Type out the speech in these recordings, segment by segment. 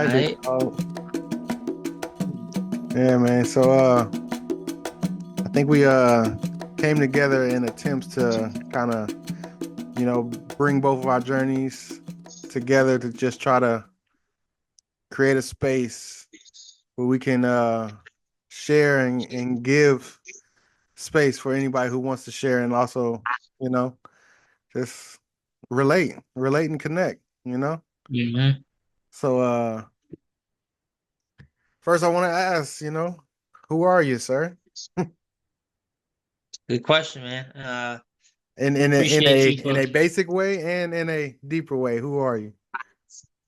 I do. Right. Yeah, man. So I think we came together in attempts to kind of, bring both of our journeys together to just try to create a space where we can share and give space for anybody who wants to share and also, you know, just relate and connect, you know? Hmm. So first I want to ask, who are you, sir? Good question, man. In Appreciate you in for a basic way and in a deeper way, who are you?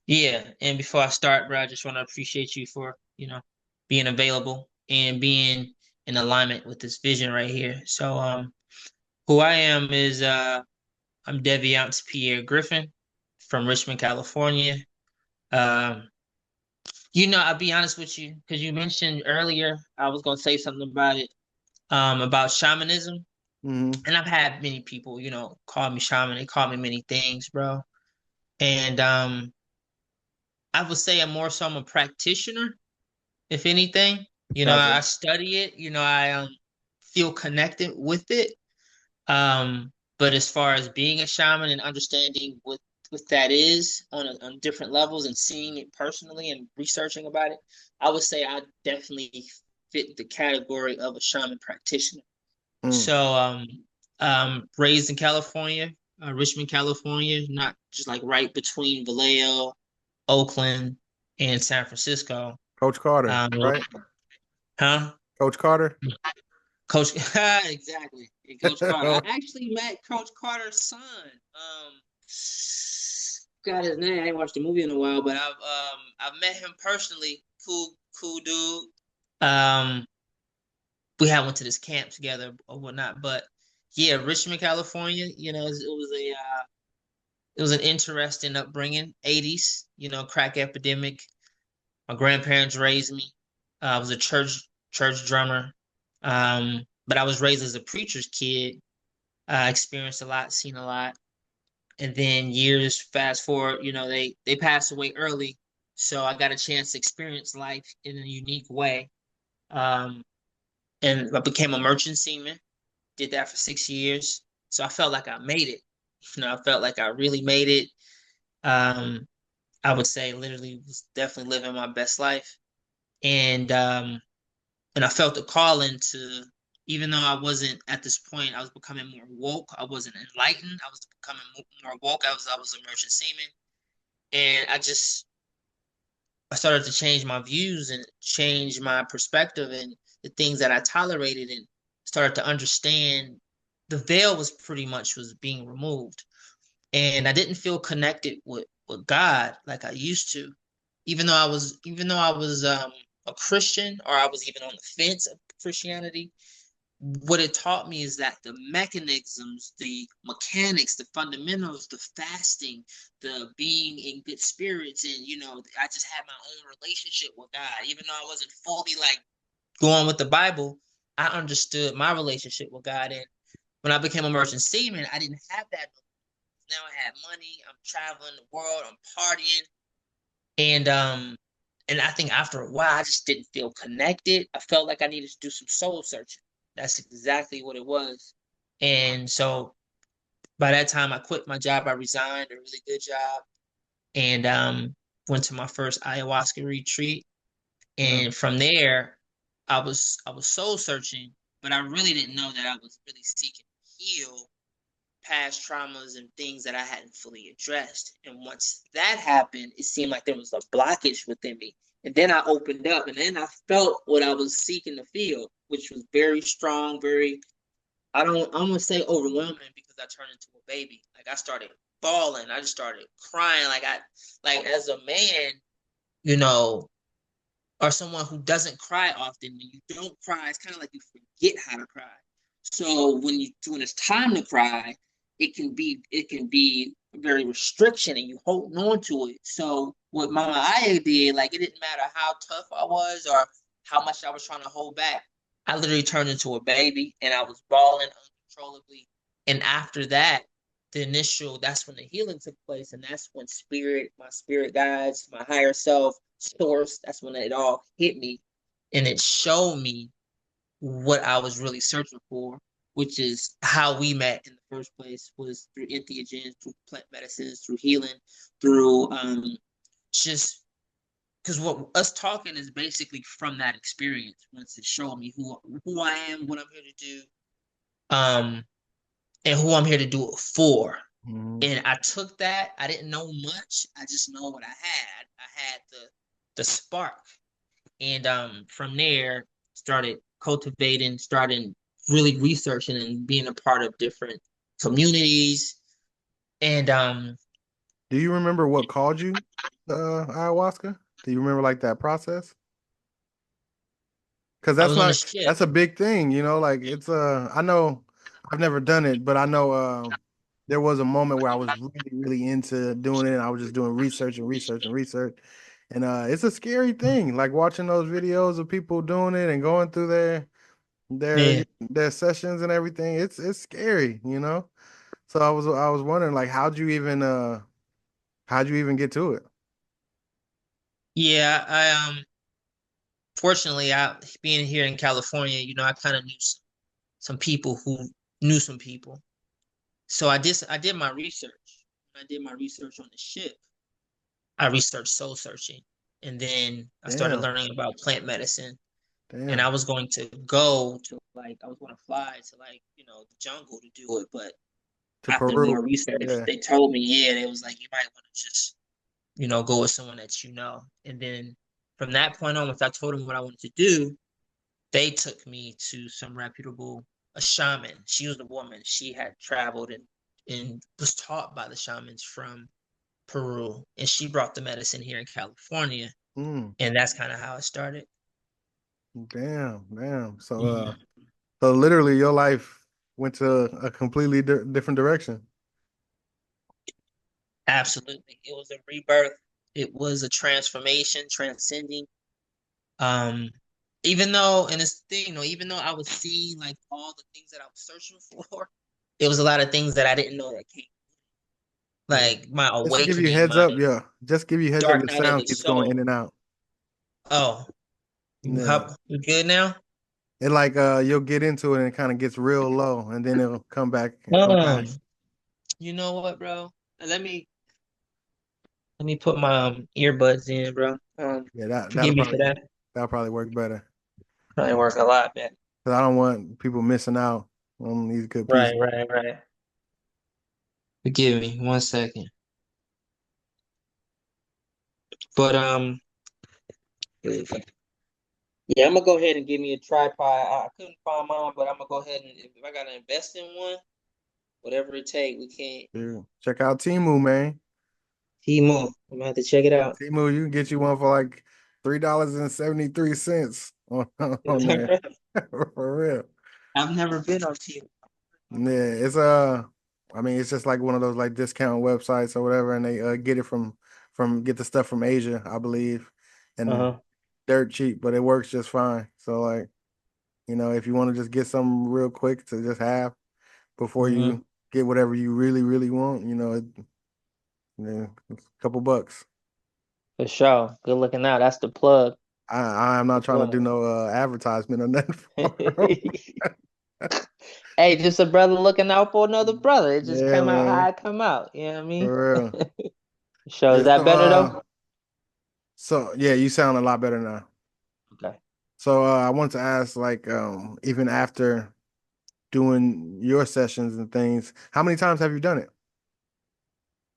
yeah. And before I start, bro, I just want to appreciate you for being available and being in alignment with this vision right here. So who I am is I'm Deviance Pierre Griffin from Richmond, California. Um, I'll be honest with you because you mentioned earlier I was gonna say something about shamanism. Hmm. And I've had many people, call me shaman. They call me many things, bro. And I would say I'm a practitioner, if anything. I Gotcha. study it. I feel connected with it. But as far as being a shaman and understanding what that is on different levels and seeing it personally and researching about it, I would say I definitely fit the category of a shaman practitioner. Mm. So, raised in California, Richmond, California, not just like right between Vallejo, Oakland, and San Francisco. Coach Carter, Um, right? huh? Coach Carter. Coach, exactly. And Coach Carter. I actually met Coach Carter's son. Got his name. I ain't watched the movie in a while, but I've met him personally. Cool dude. Um, we had went to this camp together or whatnot, but yeah, Richmond, California. It was an interesting upbringing. 80s, crack epidemic. My grandparents raised me. I was a church drummer. But I was raised as a preacher's kid. I experienced a lot, seen a lot. And then years fast forward, they passed away early. So I got a chance to experience life in a unique way. Um, and I became a merchant seaman, did that for 6 years. So I felt like I made it. I felt like I really made it. Um, I would say literally was definitely living my best life. And I felt a calling to, even though I wasn't at this point, I was becoming more woke. I wasn't enlightened. I was becoming more woke. I was a merchant seaman, and I started to change my views and change my perspective and the things that I tolerated, and started to understand the veil was being removed, and I didn't feel connected with God like I used to, even though I was a Christian, or I was even on the fence of Christianity. What it taught me is that the mechanisms, the mechanics, the fundamentals, the fasting, the being in good spirits, and I just had my own relationship with God. Even though I wasn't fully like going with the Bible, I understood my relationship with God. And when I became a merchant seaman, I didn't have that. Now I had money. I'm traveling the world. I'm partying, and I think after a while, I just didn't feel connected. I felt like I needed to do some soul searching. That's exactly what it was. And so by that time, I quit my job. I resigned, a really good job, and went to my first ayahuasca retreat. Mm. And from there, I was soul searching, but I really didn't know that I was really seeking to heal past traumas and things that I hadn't fully addressed. And once that happened, it seemed like there was a blockage within me. And then I opened up, and then I felt what I was seeking to feel, which was very strong, very, I'm gonna say overwhelming, because I turned into a baby. Like I started bawling. I just started crying. Like as a man, you know, or someone who doesn't cry often, when you don't cry, it's kind of like you forget how to cry. So when it's time to cry, it can be very restriction, and you holding on to it. So what Mama Aya did, like it didn't matter how tough I was or how much I was trying to hold back. I literally turned into a baby, and I was bawling uncontrollably. And after that, that's when the healing took place, and that's when my spirit guides, my higher self source. That's when it all hit me, and it showed me what I was really searching for, which is how we met in the first place was through entheogens, through plant medicines, through healing, through just because what us talking is basically from that experience. Once it showed me who I am, what I'm here to do, um, and who I'm here to do it for. Mm-hmm. And I took that. I didn't know much. I just know what I had. I had the spark, and from there started cultivating, started really researching and being a part of different communities. And Do you remember what called you ayahuasca? Do you remember like that process? Because I that's was on the not ship. that's a big thing, you know. Like it's I know I've never done it, but I know there was a moment where I was really really into doing it, and I was just doing research and research and research, and it's a scary thing. Like watching those videos of people doing it and going through their Yeah. their sessions and everything. It's scary, you know. So I was wondering like how'd you even get to it? Yeah, I fortunately, I being here in California, I kind of knew some people who knew some people. So I did my research. When I did my research on the ship, I researched soul searching, and then I started Damn, learning about plant medicine. And I damn. was going to go to I was going to fly to the jungle to do it. But To after Peru. more research, Yeah. they told me, yeah, they was like, you might want to just go with someone that you know. And then from that point on, once I told them what I wanted to do, they took me to some reputable a shaman. She was a woman. She had traveled and was taught by the shamans from Peru, and she brought the medicine here in California, Mm, and that's kind of how it started. damn, damn. So Yeah, so literally your life went to a completely different direction. absolutely. It was a rebirth. It was a transformation, transcending. Um, even though, and it's the thing, even though I was seeing like all the things that I was searching for, it was a lot of things that I didn't know that came. Yeah. Like my Just to give you awakening, heads my up, yeah. Just give you heads up, dark your night of sound the keeps going in soul. and out. Oh, Yeah. you good now? It like you'll get into it and it kind of gets real low and then it'll come back and come back. Um, you know what, bro? Let me put my earbuds in, bro. Yeah, that Forgive me for that. that'll probably work better. Probably work a lot better. Because I don't want people missing out on these good Right, pieces. right, right. Forgive me 1 second. But yeah, I'm gonna go ahead and give me a tripod. I couldn't find mine, but I'm gonna go ahead and if I gotta invest in one, whatever it take, we can't. Dude, check out Timu, man. Timo, I'm gonna have to check it out. Timu, you can get you one for like $3.73 on there. For real. I've never been on Timo. Yeah, it's I mean it's just like one of those like discount websites or whatever, and they get it from get the stuff from Asia, I believe, and Uh-huh. dirt cheap, but it works just fine. So like, if you want to just get something real quick to just have before Mm-hmm. you get whatever you really, really want, it's a couple bucks. For sure. Good looking out. That's the plug. I'm The not trying to do plug. no advertisement or nothing for 'em. Hey, just a brother looking out for another brother. It just Yeah, came out how man, it come out. You know what I mean? for real. Sure. Is Yeah, that better though? so yeah, you sound a lot better now. Okay. So I want to ask, like, even after doing your sessions and things, how many times have you done it?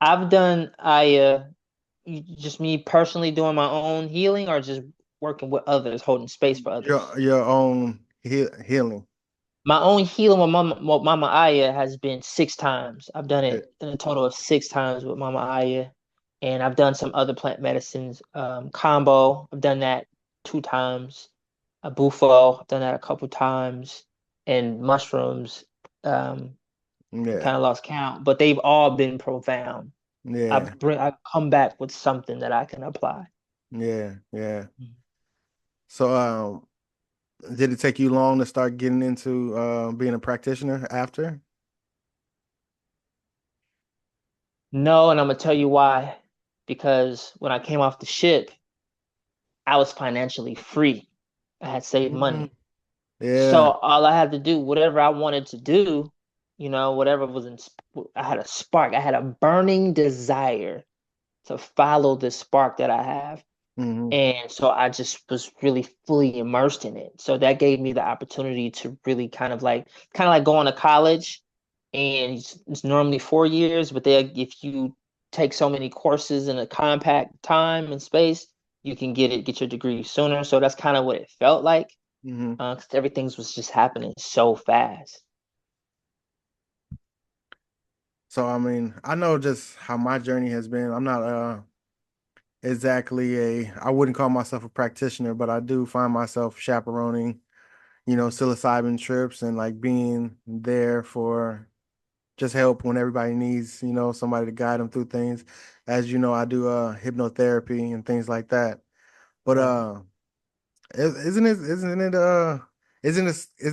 I've done just me personally doing my own healing or just working with others, holding space for others. Your own healing. My own healing with Mama Aya has been 6 times. I've done Yeah. it in a total of 6 times with Mama Aya. And I've done some other plant medicines combo. I've done that 2 times. A bufo, I've done that a couple times. And mushrooms, I Yeah. kind of lost count, but they've all been profound. Yeah. I've come back with something that I can apply. Yeah. Yeah. So did it take you long to start getting into being a practitioner after? No, and I'm gonna tell you why. Because when I came off the ship, I was financially free. I had saved Mm, money. So yeah. all I had to do, whatever I wanted to do, whatever was I had a spark. I had a burning desire to follow the spark that I have. Hmm. And so I just was really fully immersed in it. So that gave me the opportunity to really kind of like going to college, and it's normally 4 years, but if you take so many courses in a compact time and space, you can get your degree sooner. So that's kind of what it felt like, Hmm. 'cause everything was just happening so fast. So I mean, I know just how my journey has been. I'm not exactly I wouldn't call myself a practitioner, but I do find myself chaperoning, psilocybin trips and like being there for just help when everybody needs, somebody to guide them through things. As you know, I do hypnotherapy and things like that. But Right. is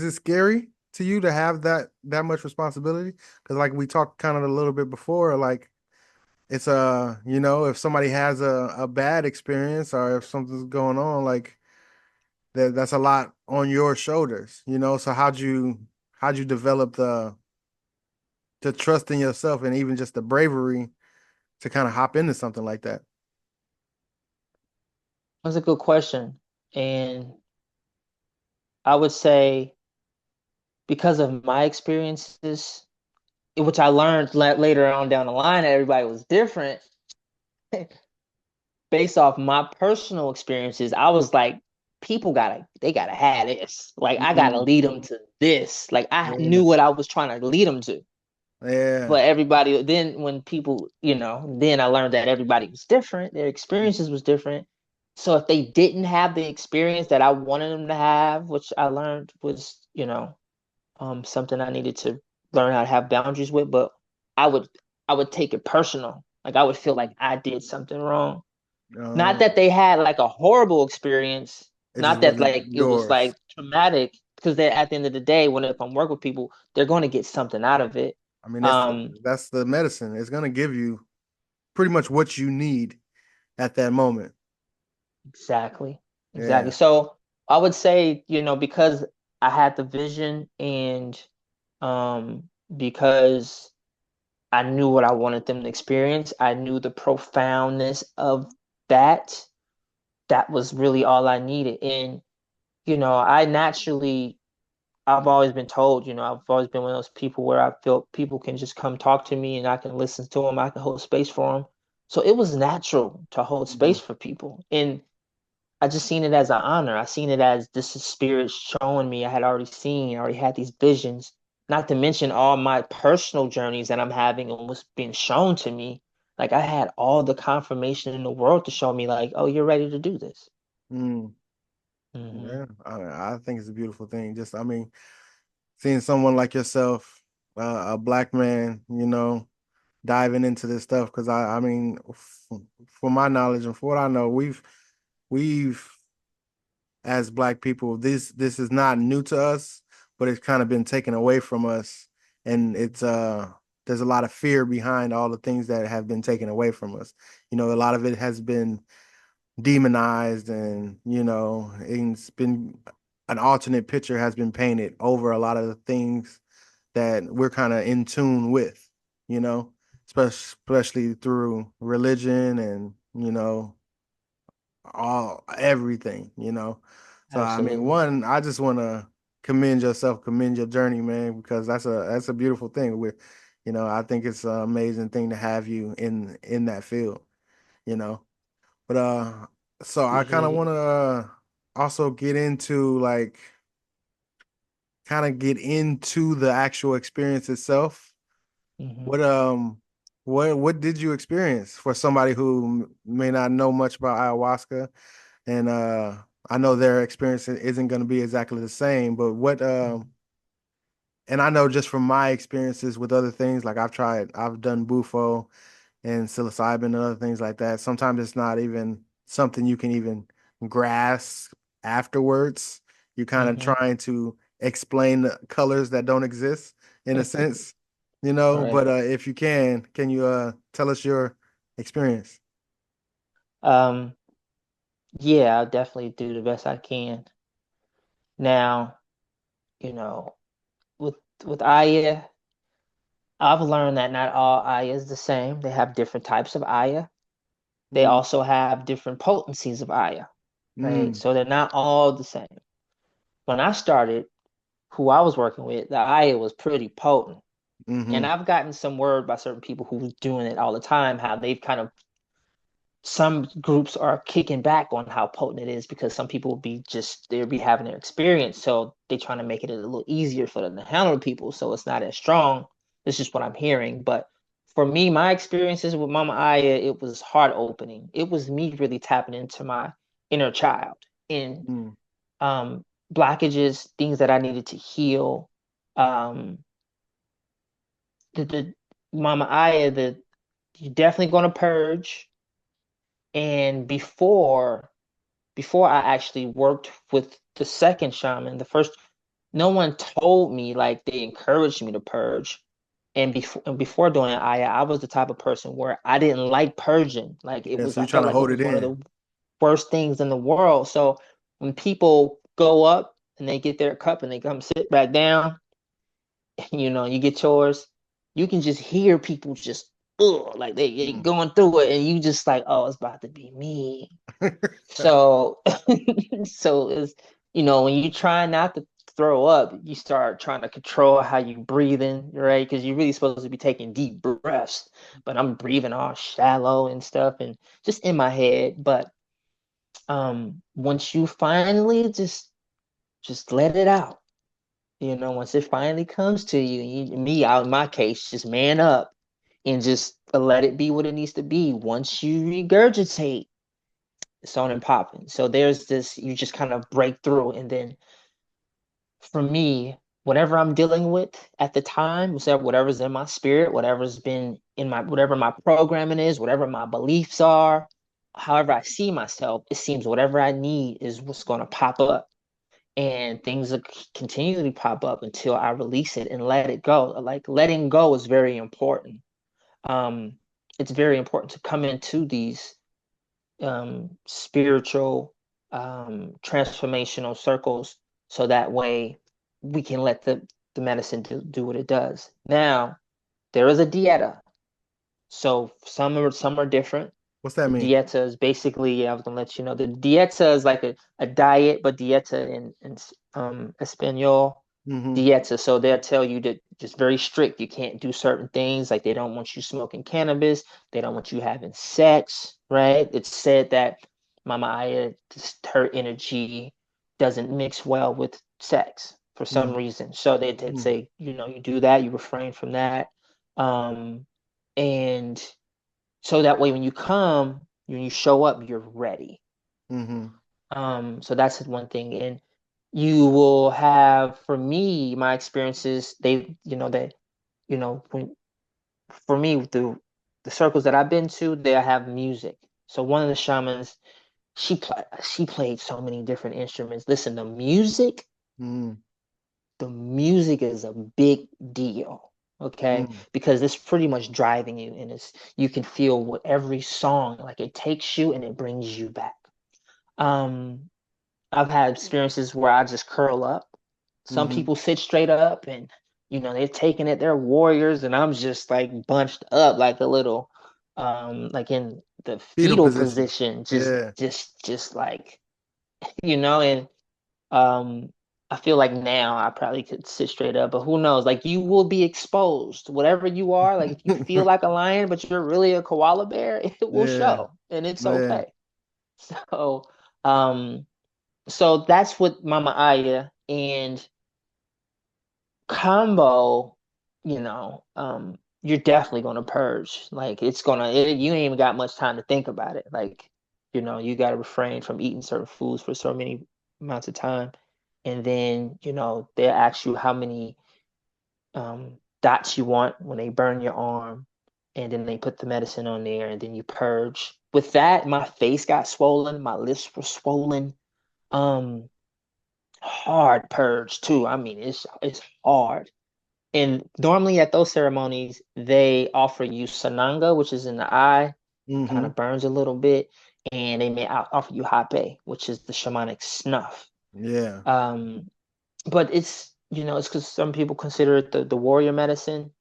it scary to you to have that much responsibility? Because like we talked kind of a little bit before, like it's if somebody has a bad experience or if something's going on, like that's a lot on your shoulders. So how'd you develop the trust in yourself and even just the bravery to kind of hop into something like that? That's a good question. And I would say because of my experiences, which I learned later on down the line that everybody was different, based off my personal experiences, I was like, they gotta have this. Like I gotta Mm, lead them to this. Like I yeah, knew what I was trying to lead them to. yeah. But everybody, then when people, then I learned that everybody was different. Their experiences was different. So if they didn't have the experience that I wanted them to have, which I learned was, something I needed to learn how to have boundaries with, but I would I would take it personal. Like I would feel like I did something wrong. Not Um, that they had like a horrible experience, it just not that wasn't like it was yours. like traumatic, because then at the end of the day, if I'm working with people, they're going to get something out of it. I mean, Um, that's the medicine. It's gonna give you pretty much what you need at that moment. exactly, exactly. Yeah. So I would say, because I had the vision, and because I knew what I wanted them to experience, I knew the profoundness of that. That was really all I needed. And, I naturally I've always been told, I've always been one of those people where I feel people can just come talk to me and I can listen to them, I can hold space for them. So it was natural to hold Mhm. space for people. And I just seen it as an honor. I seen it as this is spirit showing me. I already had these visions, not to mention all my personal journeys that I'm having and what's being shown to me. Like I had all the confirmation in the world to show me like, oh, you're ready to do this. Mm. Hmm. Yeah, I think it's a beautiful thing. Just, I mean, seeing someone like yourself, a black man, diving into this stuff. Because I mean, for my knowledge and for what I know, we've as black people, this is not new to us, but it's kind of been taken away from us, and it's there's a lot of fear behind all the things that have been taken away from us. A lot of it has been demonized, and it's been an alternate picture has been painted over a lot of the things that we're kind of in tune with, you know especially through religion and all everything. So I mean, Absolutely. one, I just want to commend yourself, commend your journey, man, because that's a beautiful thing. I think it's an amazing thing to have you in that field, you know but so I kind Appreciate of it. want to also get into the actual experience itself. Hmm. What did you experience, for somebody who may not know much about ayahuasca? And I know their experience isn't going to be exactly the same, but and I know just from my experiences with other things, like I've done bufo and psilocybin and other things like that. Sometimes it's not even something you can even grasp afterwards. You're kind of Hmm. trying to explain the colors that don't exist in a sense, Right. but if you can you tell us your experience? Um, Yeah, I'll definitely do the best I can. Now, you know, with Aya, I've learned that not all Aya is the same. They have different types of Aya. They Mm, also have different potencies of Aya, right? mm, So they're not all the same. When I started, who I was working with, the Aya was pretty potent. And mm-hmm. I've gotten some word by certain people who's doing it all the time, how they've kind of some groups are kicking back on how potent it is because some people will be just they'll be having their experience, so they're trying to make it a little easier for them to handle people, so it's not as strong. This is what I'm hearing, but for me, my experiences with Mama Aya, it was heart opening. It was me really tapping into my inner child in Mm, um, blockages, things that I needed to heal. Um, the Mama Aya, the you're definitely going to purge, and before I actually worked with the second shaman, the first, no one told me, like they encouraged me to purge. And before doing I was the type of person where I didn't like purging. Like it yeah, was, so I you're trying felt to like it hold was it one of in. the worst things in the world. So when people go up and they get their cup and they come sit back down, you get yours, you can just hear people just, ugh, like they Mm. going through it, and you just like, oh, it's about to be me. So, so it's, when you try not to throw up, you start trying to control how you breathe in, right? Because you're really supposed to be taking deep breaths, but I'm breathing all shallow and stuff and just in my head. But once you finally just let it out, once it finally comes to you, me out in my case, just man up and just let it be what it needs to be. Once you regurgitate, it's on and popping. So there's this, you just kind of break through. And then for me, whatever I'm dealing with at the time, so whatever's in my spirit, whatever's been in my, whatever my programming is, whatever my beliefs are, however I see myself, it seems whatever I need is what's going to pop up. And things will continually pop up until I release it and let it go. Like letting go is very important. Um, it's very important to come into these spiritual, transformational circles, so that way we can let the medicine do what it does. Now, there is a dieta. So some are different. What's that The mean? dieta is basically, yeah, I was gonna let you know, the dieta is like a diet, but dieta in Espanol, Mm-hmm. dieta. So they'll tell you that just very strict. You can't do certain things. Like they don't want you smoking cannabis. They don't want you having sex, right? It's said that Mama Aya, her energy doesn't mix well with sex for some Mm-hmm. reason. So they'd say, you do that, you refrain from that. Um, and so that way when you come, when you show up, you're ready. Mm-hmm. So that's one thing. And you will have, for me, my experiences, when for me, the circles that I've been to, they have music. So one of the shamans, she played so many different instruments. Listen, Mm-hmm. the music is a big deal, okay? Mm-hmm. Because it's pretty much driving you, and it's you can feel what every song, like it takes you and it brings you back. Um, I've had experiences where I just curl up. Some Mm-hmm. people sit straight up and they're taking it, they're warriors, and I'm just like bunched up like a little like in the Fetal fetal position. position, just Yeah. just just like and um I feel like now I probably could sit straight up, but who knows? Like you will be exposed. Whatever you are, like if you feel like a lion, but you're really a koala bear, it will Yeah. show and it's Yeah. okay. So um so that's what Mama Aya and combo, you're definitely gonna purge. Like you ain't even got much time to think about it. Like, you gotta refrain from eating certain foods for so many amounts of time. And then, they'll ask you how many dots you want when they burn your arm, and then they put the medicine on there, and then you purge. With that, my face got swollen, my lips were swollen. Um, Hard purge too. I mean, it's hard. And normally at those ceremonies, they offer you sananga, which is in the eye, kind Mm-hmm. of burns a little bit. and they may offer you hape, which is the shamanic snuff. Yeah. Um, but it's, it's because some people consider it the warrior medicine.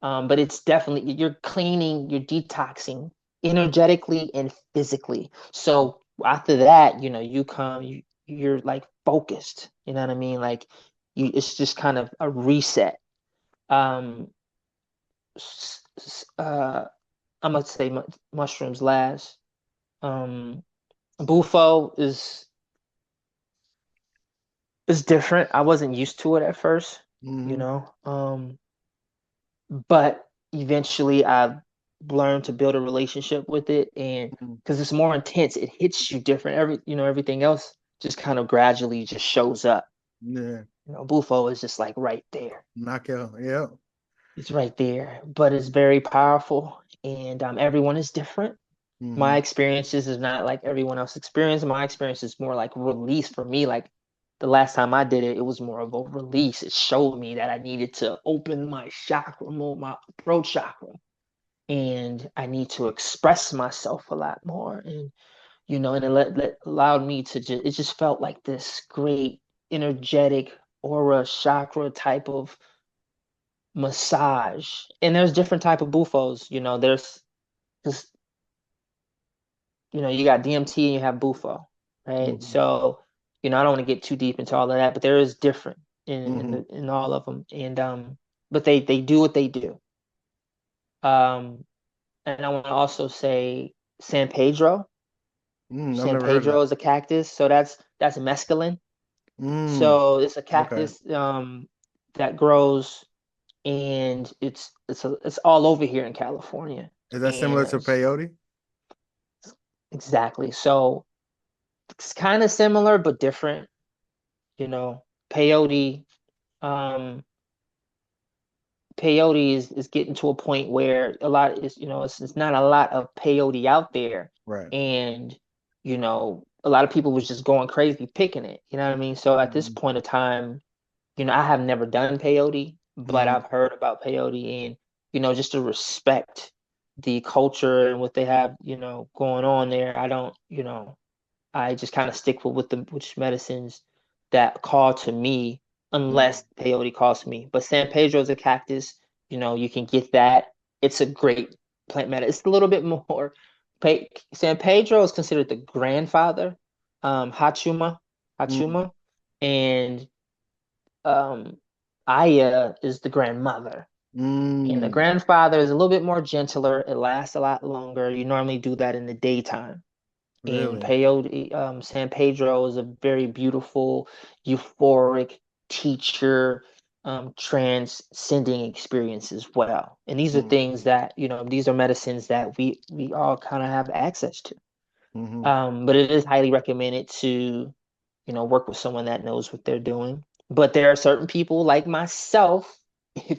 But it's definitely, you're cleaning, you're detoxing energetically and physically. So after that, you're like focused. You know what I mean? Like it's just kind of a reset. Um, I'm gonna say mushrooms last. Um, Bufo is different. I wasn't used to it at first, you Mm-hmm. know. But eventually I learned to build a relationship with it, and because it's more intense, it hits you different. Everything else just kind of gradually just shows up. Yeah. Bufo is just like right there. Knockout. Yeah. It's right there, but it's very powerful, and everyone is different. Mm-hmm. My experiences is not like everyone else's experience. My experience is more like release for me. Like the last time I did it, it was more of a release. It showed me that I needed to open my chakra, more my throat chakra, and I need to express myself a lot more. And allowed me to it just felt like this great energetic aura chakra type of massage. And there's different type of bufos. There's just you got DMT and you have bufo, right? Mm-hmm. So, I don't want to get too deep into all of that, but there is different Mm-hmm. in all of them. And but they do what they do. Um, and I want to also say San Pedro. I've San never heard of Pedro that. is a cactus, so that's mescaline. Mm. So it's a Okay. cactus that grows, and it's all over here in California. Is that similar to And peyote? exactly. So it's kind of similar but different. Peyote, um, peyote is getting to a point where a lot is, it's not a lot of peyote out there. Right. And, a lot of people was just going crazy picking it. You know what I mean? So at this Mm-hmm. point of time, I have never done peyote, but Mm-hmm. I've heard about peyote, and, just to respect the culture and what they have, going on there. I don't, I just kind of stick with the which medicines that call to me, unless peyote calls to me. But San Pedro is a cactus. You can get that. It's a great plant medicine. It's a little bit more. San Pedro is considered the grandfather, Hachuma, Mm-hmm. Hachuma, and um, Aya is the grandmother. And the Mm. grandfather is a little bit more gentler. It lasts a lot longer. You normally do that in the daytime. And Really? peyote, San Pedro is a very beautiful, euphoric teacher, transcending experience as well. And these are Mm. things that, these are medicines that we all kind of have access to. Mm-hmm. But it is highly recommended to, work with someone that knows what they're doing. But there are certain people like myself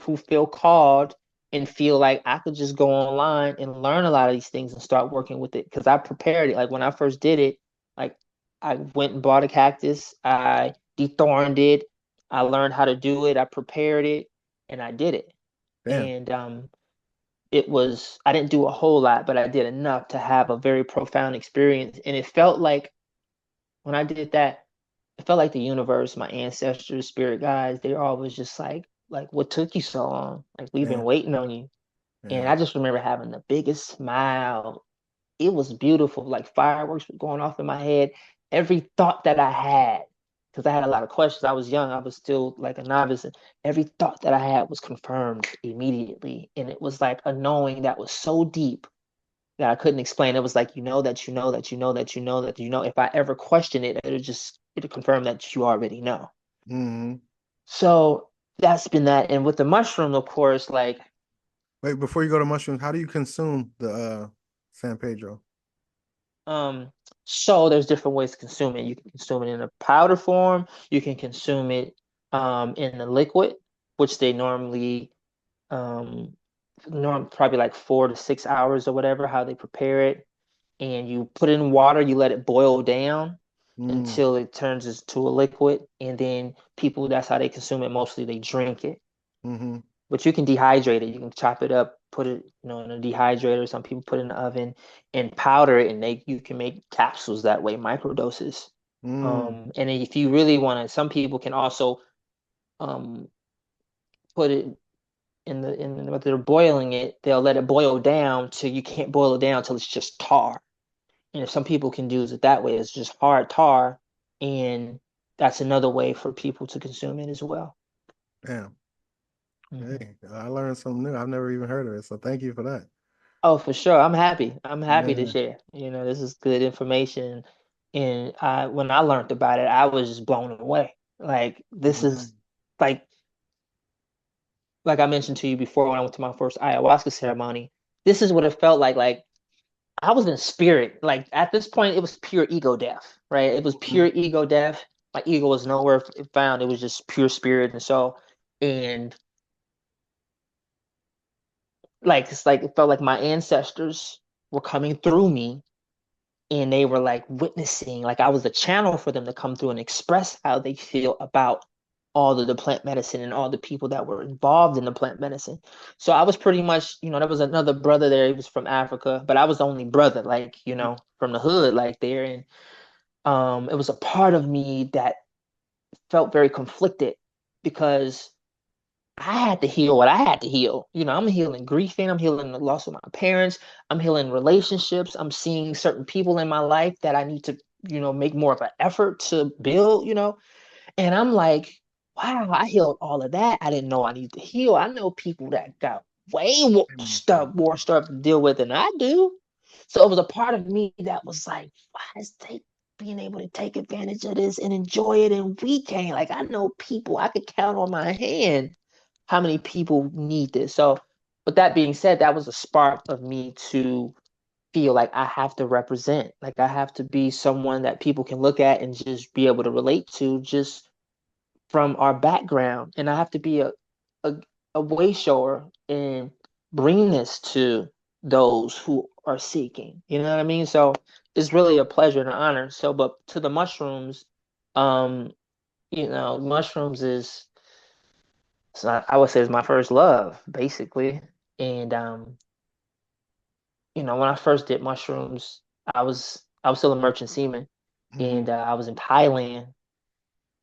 who feel called and feel like I could just go online and learn a lot of these things and start working with it. Because I prepared it. Like when I first did it, like I went and bought a cactus, I dethorned it, I learned how to do it, I prepared it, and I did it. Damn. And I didn't do a whole lot, but I did enough to have a very profound experience. And it felt like when I did that, it felt like the universe, my ancestors, spirit guides, they're always just like, what took you so long? Like, we've been Yeah. waiting on you. And Yeah. I just remember having the biggest smile. It was beautiful. Like fireworks were going off in my head. Every thought that I had, because I had a lot of questions. I was young. I was still like a novice. And every thought that I had was confirmed immediately. And it was like a knowing that was so deep that I couldn't explain. It was like, that you know that you know that you know that you know. If I ever question it, it'll confirm that you already know. Mm-hmm. So that's been that. And with the mushroom, of course, like Wait, before you go to mushrooms, how do you consume the San Pedro? um so there's different ways to consume it. You can consume it in a powder form, you can consume it in the liquid, which they normally probably like 4 to 6 hours or whatever, how they prepare it. And you put it in water, you let it boil down Mm. until it turns into a liquid. And then people, that's how they consume it. Mostly they drink it. Mm-hmm. But you can dehydrate it. You can chop it up, put it, in a dehydrator. Some people put it in the oven and powder it, and you can make capsules that way, microdoses. Mm. And if you really want to, some people can also um, put it when they're boiling it, they'll let it boil down till you can't boil it down till it's just tar. And if some people can do it that way, it's just hard tar, and that's another way for people to consume it as well. Damn. Hmm. Hey, I learned something new. I've never even heard of it. So thank you for that. Oh, for sure. I'm happy. I'm happy to Yeah. share. This is good information. And when I learned about it, I was just blown away. Like this Mm. is like like I mentioned to you before when I went to my first ayahuasca ceremony. This is what it felt like. Like I was in spirit. Like at this point, it was pure ego death, right? It was pure ego death. My ego was nowhere found. It was just pure spirit. And like it's like it felt like my ancestors were coming through me, and they were like witnessing, like I was a channel for them to come through and express how they feel about all of the plant medicine and all the people that were involved in the plant medicine. So I was pretty much, there was another brother there. He was from Africa, but I was the only brother, like, from the hood, like there. And it was a part of me that felt very conflicted because I had to heal what I had to heal. I'm healing grieving, I'm healing the loss of my parents, I'm healing relationships, I'm seeing certain people in my life that I need to, make more of an effort to build. And I'm like, wow, I healed all of that. I didn't know I needed to heal. I know people that got way more stuff to deal with than I do. So it was a part of me that was like, why is they being able to take advantage of this and enjoy it and we can't? Like I know people, I could count on my hand how many people need this. So, with that being said, that was a spark of me to feel like I have to represent, like I have to be someone that people can look at and just be able to relate to just from our background. And I have to be a, a way shower and bring this to those who are seeking. You know what I mean? So it's really a pleasure and an honor. So, but to the mushrooms, um, mushrooms is so I would say it's my first love, basically. And when I first did mushrooms, I was still a merchant seaman, Mm. and I was in Thailand,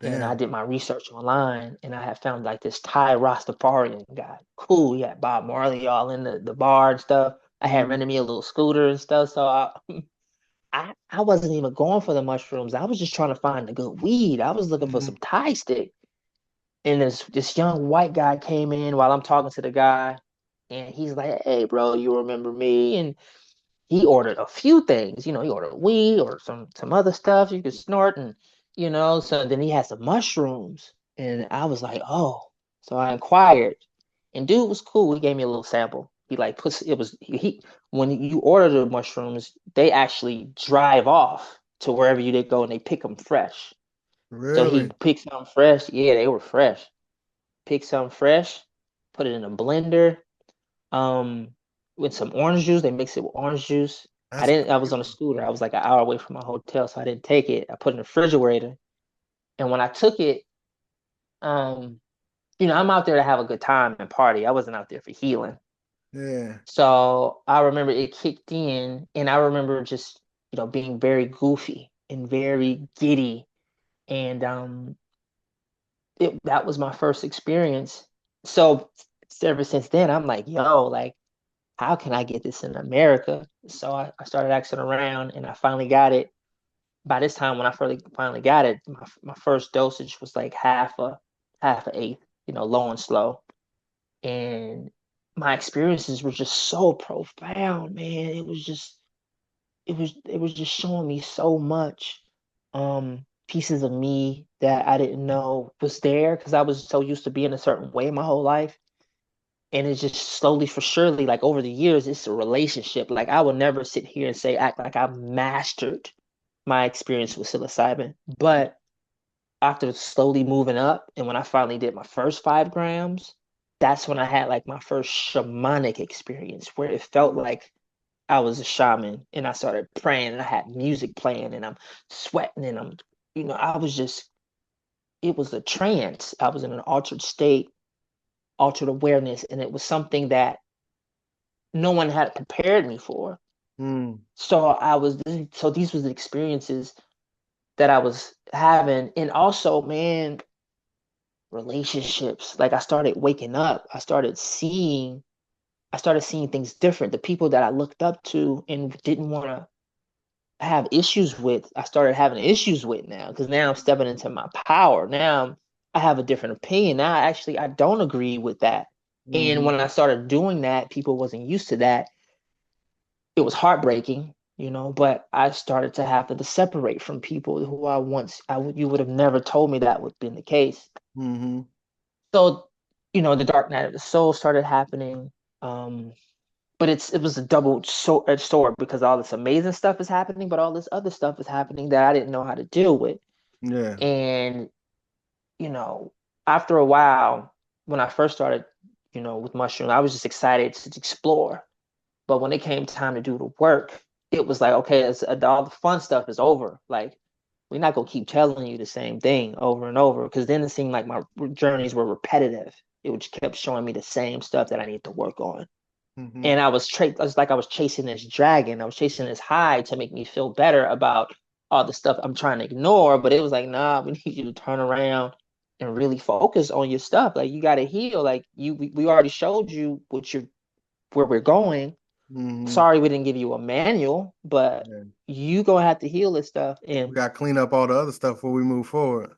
and I Damn. did my research online, and I had found like this Thai Rastafarian guy. Cool, he had Bob Marley all in the bar and stuff. I had Mm. rented me a little scooter and stuff, so I wasn't even going for the mushrooms. I was just trying to find the good weed. I was looking for Mm. some Thai stick. And this young white guy came in while I'm talking to the guy, and he's like, "Hey, bro, you remember me?" And he ordered a few things. He ordered weed or some other stuff you could snort, and So then he had some mushrooms, and I was like, "Oh." So I inquired, and dude was cool. He gave me a little sample. He like puts it was he when you order the mushrooms, they actually drive off to wherever they go, and they pick them fresh. So he Really? picked some fresh. Yeah, they were fresh. Pick some fresh, put it in a blender, um, with some orange juice. They mix it with orange juice. That's I was on a crazy. scooter. I was like an hour away from my hotel, so I didn't take it. I put it in the refrigerator. And when I took it, um, I'm out there to have a good time and party. I wasn't out there for healing. Yeah. So I remember it kicked in, and I remember just, being very goofy and very giddy. And that was my first experience. So ever since then, I'm like, yo, like, how can I get this in America? So I started asking around, and I finally got it. By this time, when I finally got it, my first dosage was like half a eighth, low and slow. And my experiences were just so profound, man. It was just showing me so much, pieces of me that I didn't know was there because I was so used to being a certain way my whole life. And it's just slowly for surely, like over the years, it's a relationship. Like I will never sit here and act like I've mastered my experience with psilocybin. But after slowly moving up, and when I finally did my first 5 grams, that's when I had like my first shamanic experience where it felt like I was a shaman, and I started praying, and I had music playing, and I'm sweating, and I was just, it was a trance. I was in an altered state, altered awareness, and it was something that no one had prepared me for. So these was the experiences that I was having. And also, man, relationships. Like I started waking up. I started seeing things different. The people that I looked up to and didn't want to have issues with, I started having issues with now, because now I'm stepping into my power. Now I have a different opinion. Now I don't agree with that. And when I started doing that, people wasn't used to that. It was heartbreaking, but I started to have to separate from people who you would have never told me that would have been the case. So, the dark night of the soul started happening. But it was a double-edged sword, because all this amazing stuff is happening, but all this other stuff is happening that I didn't know how to deal with. Yeah. And, you know, after a while, when I first started, with mushrooms, I was just excited to explore. But when it came time to do the work, it was like, okay, all the fun stuff is over. Like, we're not gonna keep telling you the same thing over and over, because then it seemed like my journeys were repetitive. It would kept showing me the same stuff that I need to work on. And I was chasing this dragon. I was chasing this high to make me feel better about all the stuff I'm trying to ignore. But it was like, nah, we need you to turn around and really focus on your stuff. Like, you got to heal. Like, we already showed you where we're going. Sorry, we didn't give you a manual, but you gonna have to heal this stuff. And we got to clean up all the other stuff before we move forward.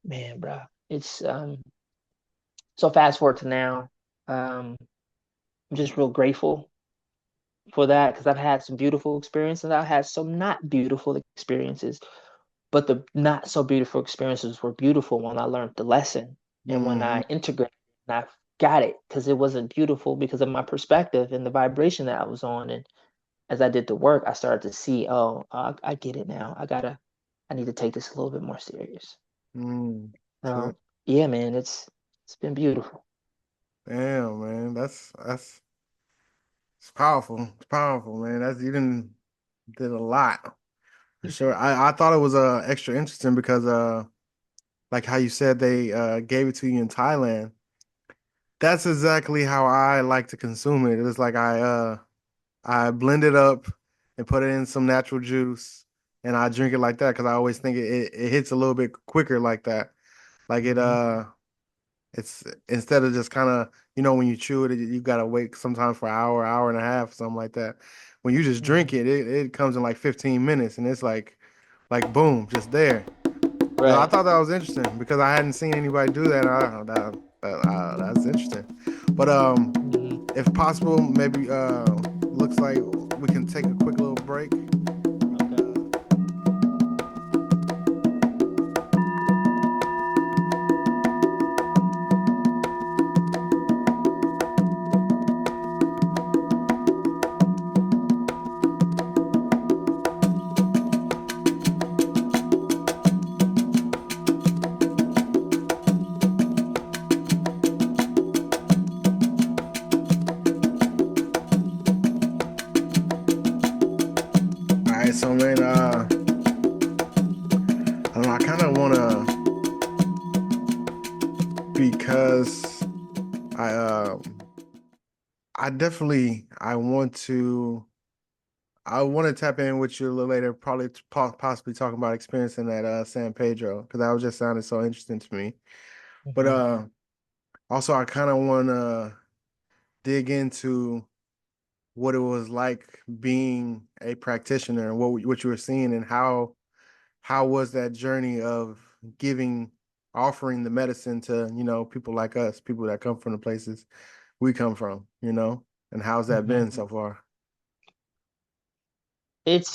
Man, bro, it's so fast forward to now. I'm just real grateful for that, because I've had some beautiful experiences. I've had some not beautiful experiences, but the not so beautiful experiences were beautiful when I learned the lesson and when I integrated and I got it, because it wasn't beautiful because of my perspective and the vibration that I was on. And as I did the work, I started to see, oh, I get it now. I need to take this a little bit more serious. So yeah, man, it's been beautiful. Damn, man, that's it's powerful. It's powerful, man. You did a lot for sure. I thought it was extra interesting because like how you said they gave it to you in Thailand. That's exactly how I like to consume it. It's like I blend it up and put it in some natural juice, and I drink it like that because I always think it hits a little bit quicker like that. Like it's instead of just kind of, when you chew it, you gotta wait sometimes for an hour and a half, something like that. When you just drink it, it comes in like 15 minutes, and it's like boom, just there. Right. I thought that was interesting because I hadn't seen anybody do that. That's interesting. But if possible, maybe looks like we can take a quick little break. So man, I don't know, I kind of want to, because I definitely I want to tap in with you a little later, probably possibly talking about experiencing that San Pedro, because that was just sounded so interesting to me. But also I kind of want to dig into what it was like being a practitioner and what you were seeing, and how was that journey of offering the medicine to, people like us, people that come from the places we come from, and how's that been so far? It's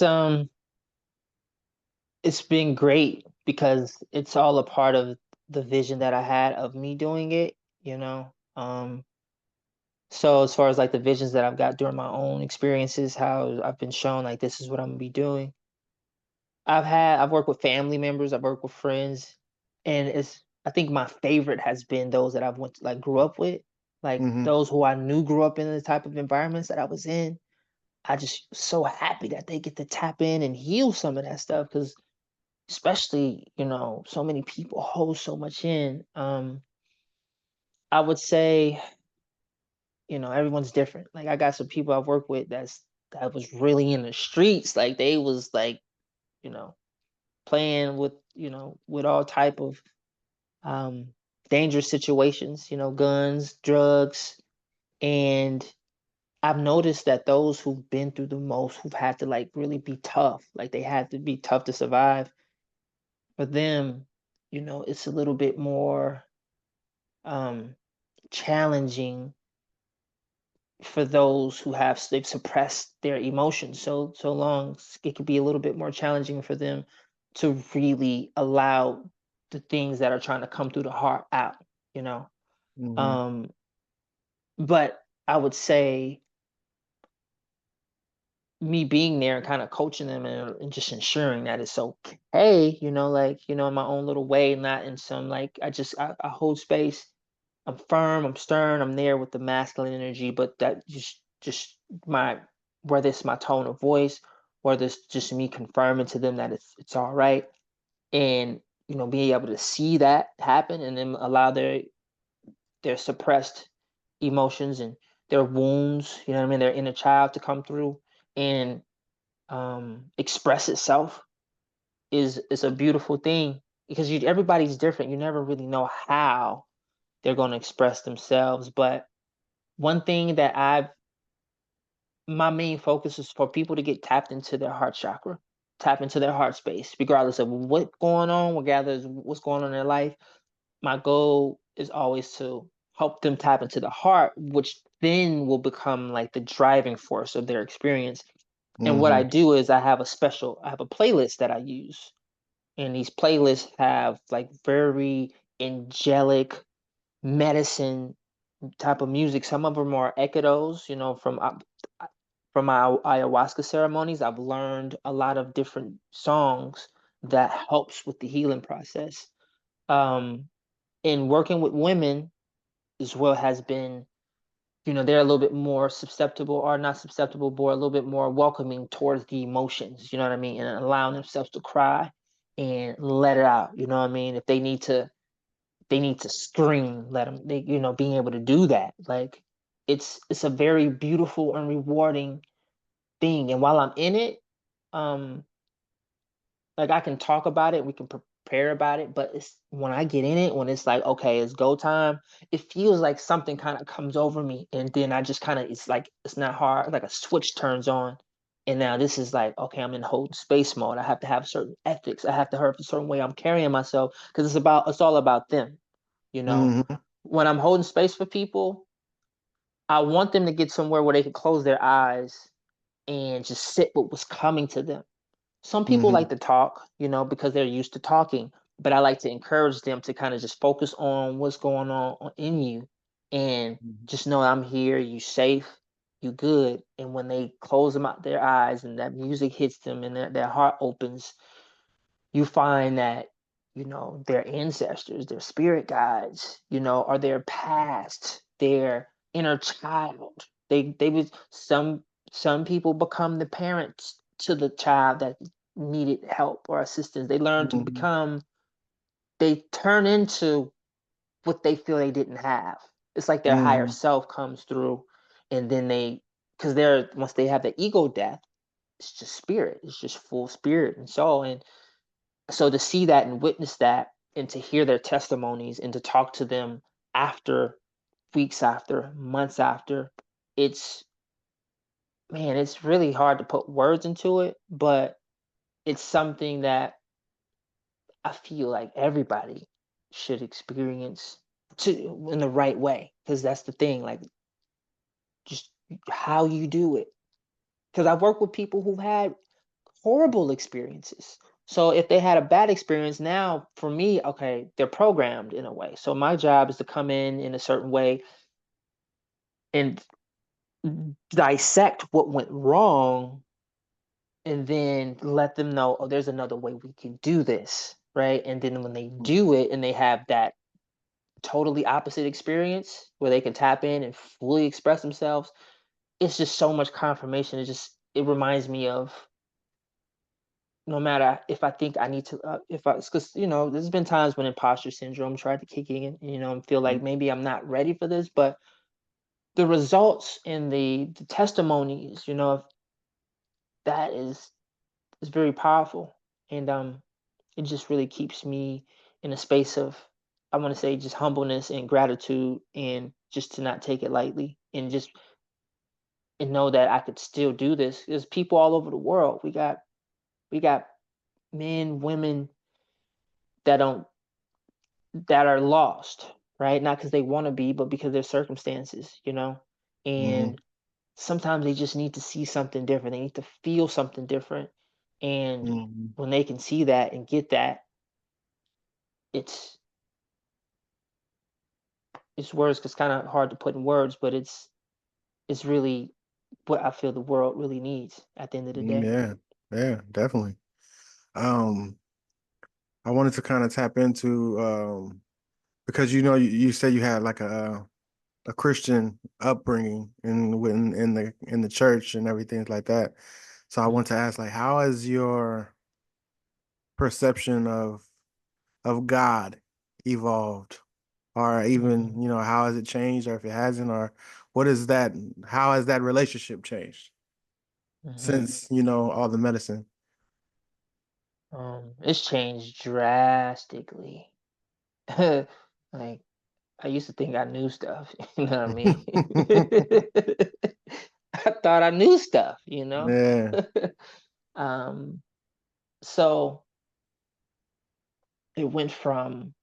been great, because it's all a part of the vision that I had of me doing it, so as far as like the visions that I've got during my own experiences, how I've been shown like this is what I'm gonna be doing. I've worked with family members, I've worked with friends, and I think my favorite has been those that grew up with, like those who I knew grew up in the type of environments that I was in. I just so happy that they get to tap in and heal some of that stuff, because especially, so many people hold so much in. I would say everyone's different. Like I got some people I've worked with that was really in the streets. Like they was like, you know, playing with, with all type of um dangerous situations, guns, drugs. And I've noticed that those who've been through the most, who've had to like really be tough, like they had to be tough to survive, for them, it's a little bit more um challenging for those who they've suppressed their emotions so long. It could be a little bit more challenging for them to really allow the things that are trying to come through the heart out, you know. Mm-hmm. Um, but I would say me being there and kind of coaching them and just ensuring that it's okay, like, in my own little way, not in some like I hold space. I'm firm, I'm stern, I'm there with the masculine energy, but that just my whether it's my tone of voice, whether it's just me confirming to them that it's all right, and being able to see that happen and then allow their suppressed emotions and their wounds, what I mean, their inner child to come through and express itself is a beautiful thing because everybody's different. You never really know how they're going to express themselves, but one thing that my main focus is for people to get tapped into their heart chakra, tap into their heart space, regardless of what's going on, regardless of what's going on in their life. My goal is always to help them tap into the heart, which then will become like the driving force of their experience. And what I Mm-hmm. do is I have a playlist that I use. And these playlists have like very angelic medicine type of music. Some of them are echoes, from my ayahuasca ceremonies. I've learned a lot of different songs that helps with the healing process. Um, in working with women as well has been, they're a little bit more susceptible or not susceptible, but a little bit more welcoming towards the emotions, you know what I mean? And allowing themselves to cry and let it out, you know what I mean? If they need to scream, let them, being able to do that. Like it's a very beautiful and rewarding thing. And while I'm in it, um, like I can talk about it, we can prepare about it, but it's when I get in it, when it's like, okay, it's go time, it feels like something kind of comes over me. And then I just kind of, it's like, it's not hard, like a switch turns on. And now this is like, okay, I'm in holding space mode. I have to have certain ethics. I have to have a certain way I'm carrying myself because it's all about them, you know. Mm-hmm. When I'm holding space for people, I want them to get somewhere where they can close their eyes and just sit with what's coming to them. Some people Mm-hmm. like to talk, because they're used to talking, but I like to encourage them to kind of just focus on what's going on in you and just know I'm here, you safe, you good. And when they close them out their eyes and that music hits them and their heart opens, you find that their ancestors, their spirit guides, are their past, their inner child. They was some people become the parents to the child that needed help or assistance. They learn to Mm-hmm. become, they turn into what they feel they didn't have. It's like their higher Mm-hmm. self comes through, and then because they're once they have the ego death, it's just spirit. It's just full spirit and soul. And so to see that and witness that and to hear their testimonies and to talk to them after weeks after months after, it's man, it's really hard to put words into it, but it's something that I feel like everybody should experience in the right way, because that's the thing, like just how you do it. Because I've worked with people who've had horrible experiences. So if they had a bad experience, now for me, okay, they're programmed in a way. So my job is to come in a certain way and dissect what went wrong and then let them know, oh, there's another way we can do this, right? And then when they do it and they have that totally opposite experience where they can tap in and fully express themselves, it's just so much confirmation. It reminds me of no matter if I think I need to, if I, because, there's been times when imposter syndrome tried to kick in, and feel like maybe I'm not ready for this, but the results and the testimonies, that is very powerful. And it just really keeps me in a space of, I want to say, just humbleness and gratitude, and just to not take it lightly, and know that I could still do this. There's people all over the world. We got men, women that don't that are lost, right? Not because they want to be, but because their circumstances. Mm-hmm. And sometimes they just need to see something different. They need to feel something different. And Mm-hmm. when they can see that and get that, it's words, it's kind of hard to put in words, but it's really what I feel the world really needs at the end of the day. Yeah, yeah, definitely. Um, I wanted to kind of tap into because you said you had like a Christian upbringing in the church and everything like that. So I Mm, want to ask, like, how has your perception of God evolved, or even mm, how has it changed, or if it hasn't, or what is that? How has that relationship changed mhm. since all the medicine? It's changed drastically. Like, I used to think I knew stuff, you know what I mean? I thought I knew stuff. Yeah. Um, so it went from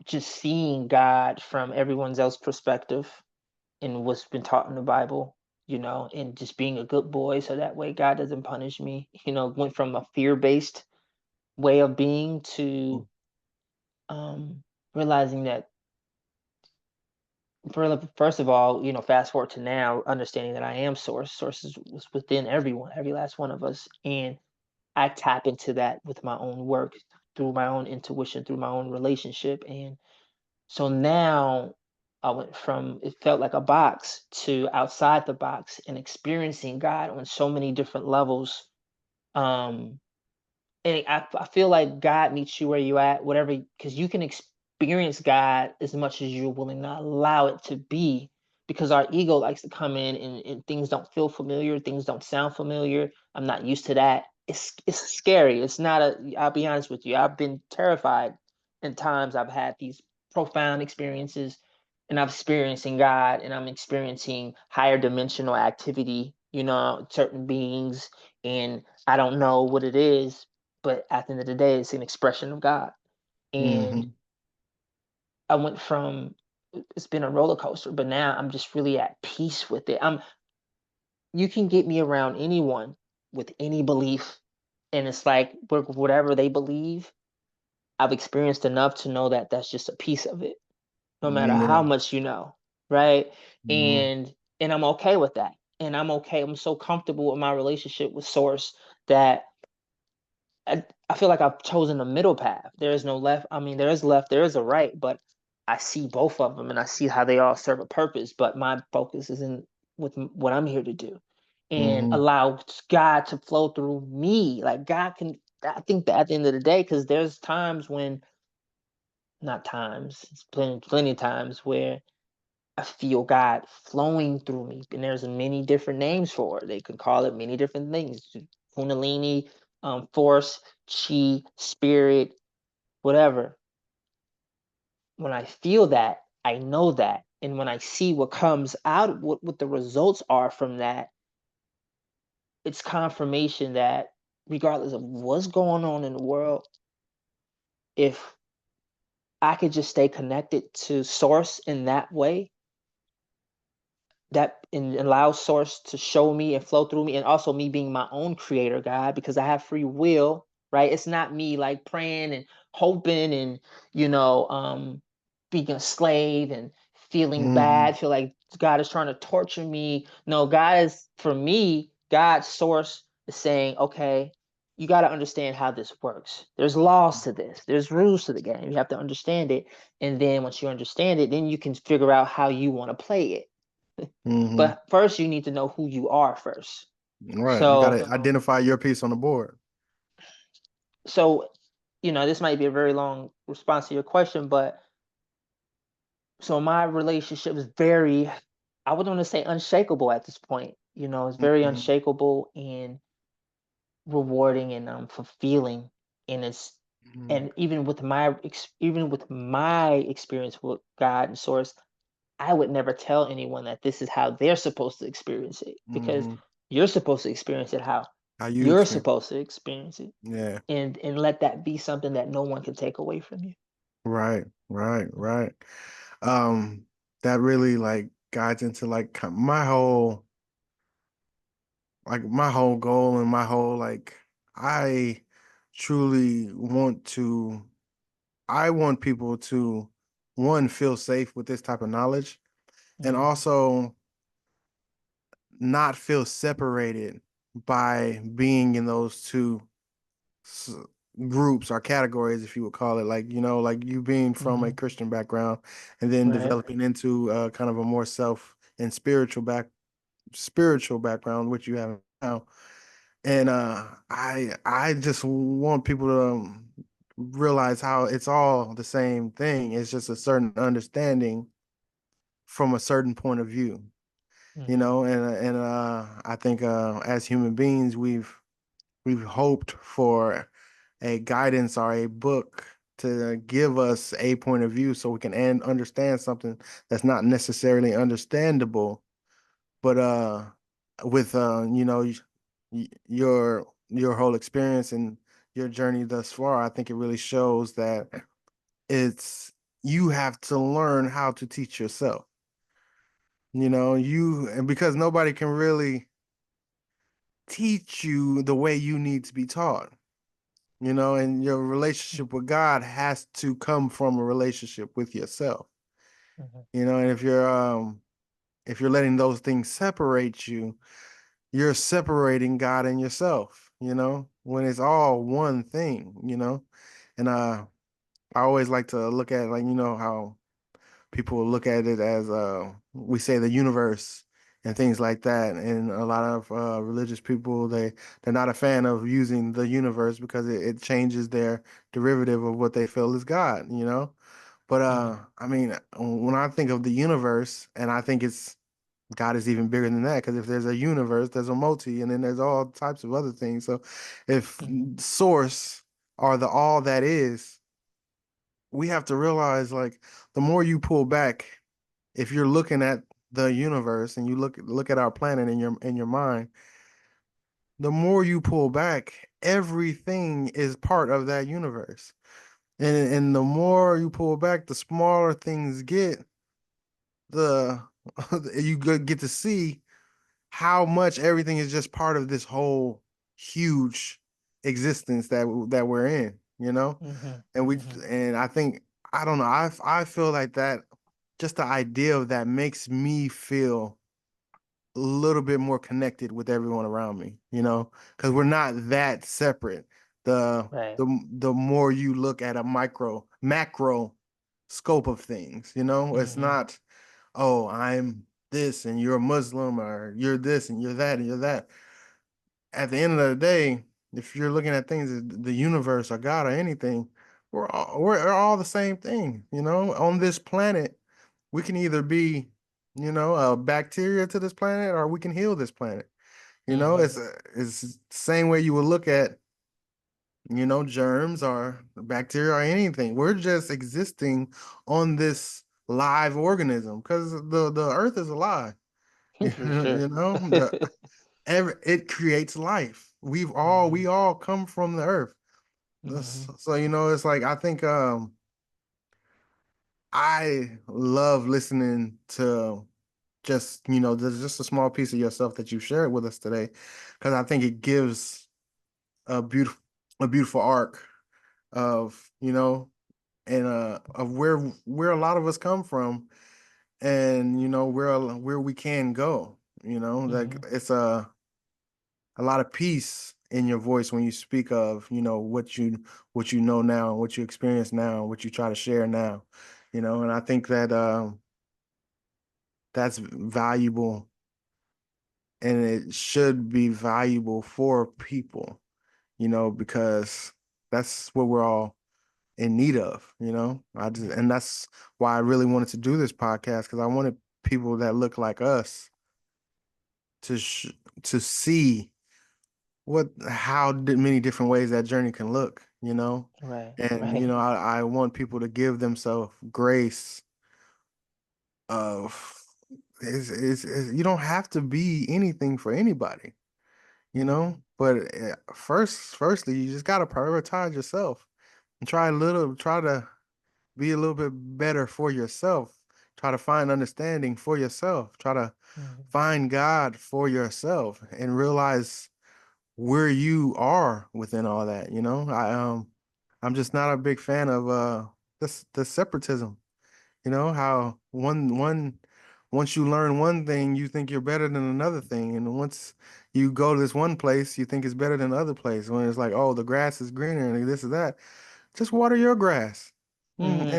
just seeing God from everyone's else perspective and what's been taught in the Bible, and just being a good boy so that way God doesn't punish me. Went from a fear-based way of being to um realizing that, first of all, fast forward to now, understanding that I am source. Source was within everyone, every last one of us. And I tap into that with my own work, through my own intuition, through my own relationship. And so now I went from, it felt like a box, to outside the box and experiencing God on so many different levels. Um, and I feel like God meets you where you at, whatever, because you can experience God as much as you're willing to allow it to be. Because our ego likes to come in, and things don't feel familiar, things don't sound familiar. I'm not used to that. It's scary. It's not I'll be honest with you. I've been terrified in times. I've had these profound experiences, and I'm experiencing God, and I'm experiencing higher dimensional activity, certain beings, and I don't know what it is, but at the end of the day, it's an expression of God. And Mm-hmm. I went from, it's been a roller coaster, but now I'm just really at peace with it. You can get me around anyone with any belief, and it's like, whatever they believe, I've experienced enough to know that that's just a piece of it, no matter how Yeah. much you know, right? Mm-hmm. And I'm okay with that. And I'm okay. I'm so comfortable in my relationship with Source that I feel like I've chosen a middle path. There is no left. I mean, there is left, there is a right, but I see both of them and I see how they all serve a purpose. But my focus is in with what I'm here to do, and Mm-hmm. allow God to flow through me. Like, God can, I think that at the end of the day, because there's times when, not times, it's plenty of times where I feel God flowing through me, and there's many different names for it. They can call it many different things: Kundalini, force, chi, spirit, whatever. When I feel that, I know that, and when I see what comes out, what the results are from that, it's confirmation that regardless of what's going on in the world, if I could just stay connected to Source in that way, that and allow Source to show me and flow through me, and also me being my own creator, God, because I have free will, right? It's not me like praying and hoping and, you know um being a slave and feeling Mm-hmm. bad, feel like God is trying to torture me. No, God is, for me, God's Source is saying, okay, you got to understand how this works. There's laws to this, there's rules to the game, you have to understand it. And then once you understand it, then you can figure out how you want to play it. Mm-hmm. But first, you need to know who you are first. Right. You got So, to identify your piece on the board. so, this might be a very long response to your question, but so my relationships vary I would want to say unshakable at this point. You know, it's very Mhm. unshakable and rewarding and fulfilling. And it's Mhm. and even with my experience with God and Source, I would never tell anyone that this is how they're supposed to experience it, because Mhm. you're supposed to experience it how How you you're experience? supposed to experience it, Yeah. and let that be something that no one can take away from you. Right. Right. Right. Um, that really like guides into like my whole goal and my whole like I truly want to I want people to one feel safe with this type of knowledge and Hmm. also not feel separated by being in those two s- groups or categories, if you would call it, like like you being from a Hmm. Christian background and then Right. developing into kind of a more self and spiritual background, which you have now. And I just want people to realize how it's all the same thing. It's just a certain understanding from a certain point of view, Hmm. and I think as human beings we've hoped for a guidance or a book to give us a point of view so we can understand something that's not necessarily understandable, but with your whole experience and your journey thus far, I think it really shows that it's you have to learn how to teach yourself. And because nobody can really teach you the way you need to be taught. And your relationship with God has to come from a relationship with yourself. Hmm. And if you're letting those things separate you, you're separating God and yourself, when it's all one thing. And I always like to look at like how people look at it as we say the universe and things like that. And a lot of religious people they're not a fan of using the universe because it changes their derivative of what they feel is God. But Hmm. I mean, when I think of the universe, and I think it's God is even bigger than that, because if there's a universe, there's a multi, and then there's all types of other things. So if Hmm. source are the all that is, we have to realize like the more you pull back, if you're looking at the universe and you look at our planet in your mind, the more you pull back, everything is part of that universe. And the more you pull back, the smaller things get. The you get to see how much everything is just part of this whole huge existence that we're in. Hmm. And we Hmm. and I think I don't know, I feel like that just the idea of that makes me feel a little bit more connected with everyone around me, because we're not that separate. The Right. the more you look at a macro scope of things, it's Hmm. not, oh, I'm this and you're a Muslim, or you're this and you're that and you're that. At the end of the day, if you're looking at things as the universe or God or anything, we're all the same thing. On this planet, we can either be a bacteria to this planet, or we can heal this planet. Hmm. It's the same way you would look at germs or bacteria or anything. We're just existing on this live organism because the earth is alive. For sure. It creates life. We Hmm. all come from the earth. Hmm. So it's like I think I love listening to there's just a small piece of yourself that you shared with us today, because I think it gives a beautiful arc of and of where a lot of us come from, and where we can go. Like Hmm. it's a lot of peace in your voice when you speak of what you know now, what you experience now, what you try to share now. And I think that that's valuable, and it should be valuable for people, because that's what we're all in need of. I just, Hmm. and that's why I really wanted to do this podcast, because I wanted people that look like us to to see how many different ways that journey can look, Right. and Right. I want people to give themselves grace of you don't have to be anything for anybody, Mhm. but firstly, you just got to prioritize yourself and try to be a little bit better for yourself. Try to find understanding for yourself. Try to Mhm. find God for yourself and realize where you are within all that. I'm just not a big fan of the separatism. How once you learn one thing, you think you're better than another thing, and once you go to this one place, you think it's better than the other place. When it's like, oh, the grass is greener and this is that. Just water your grass. Mhm.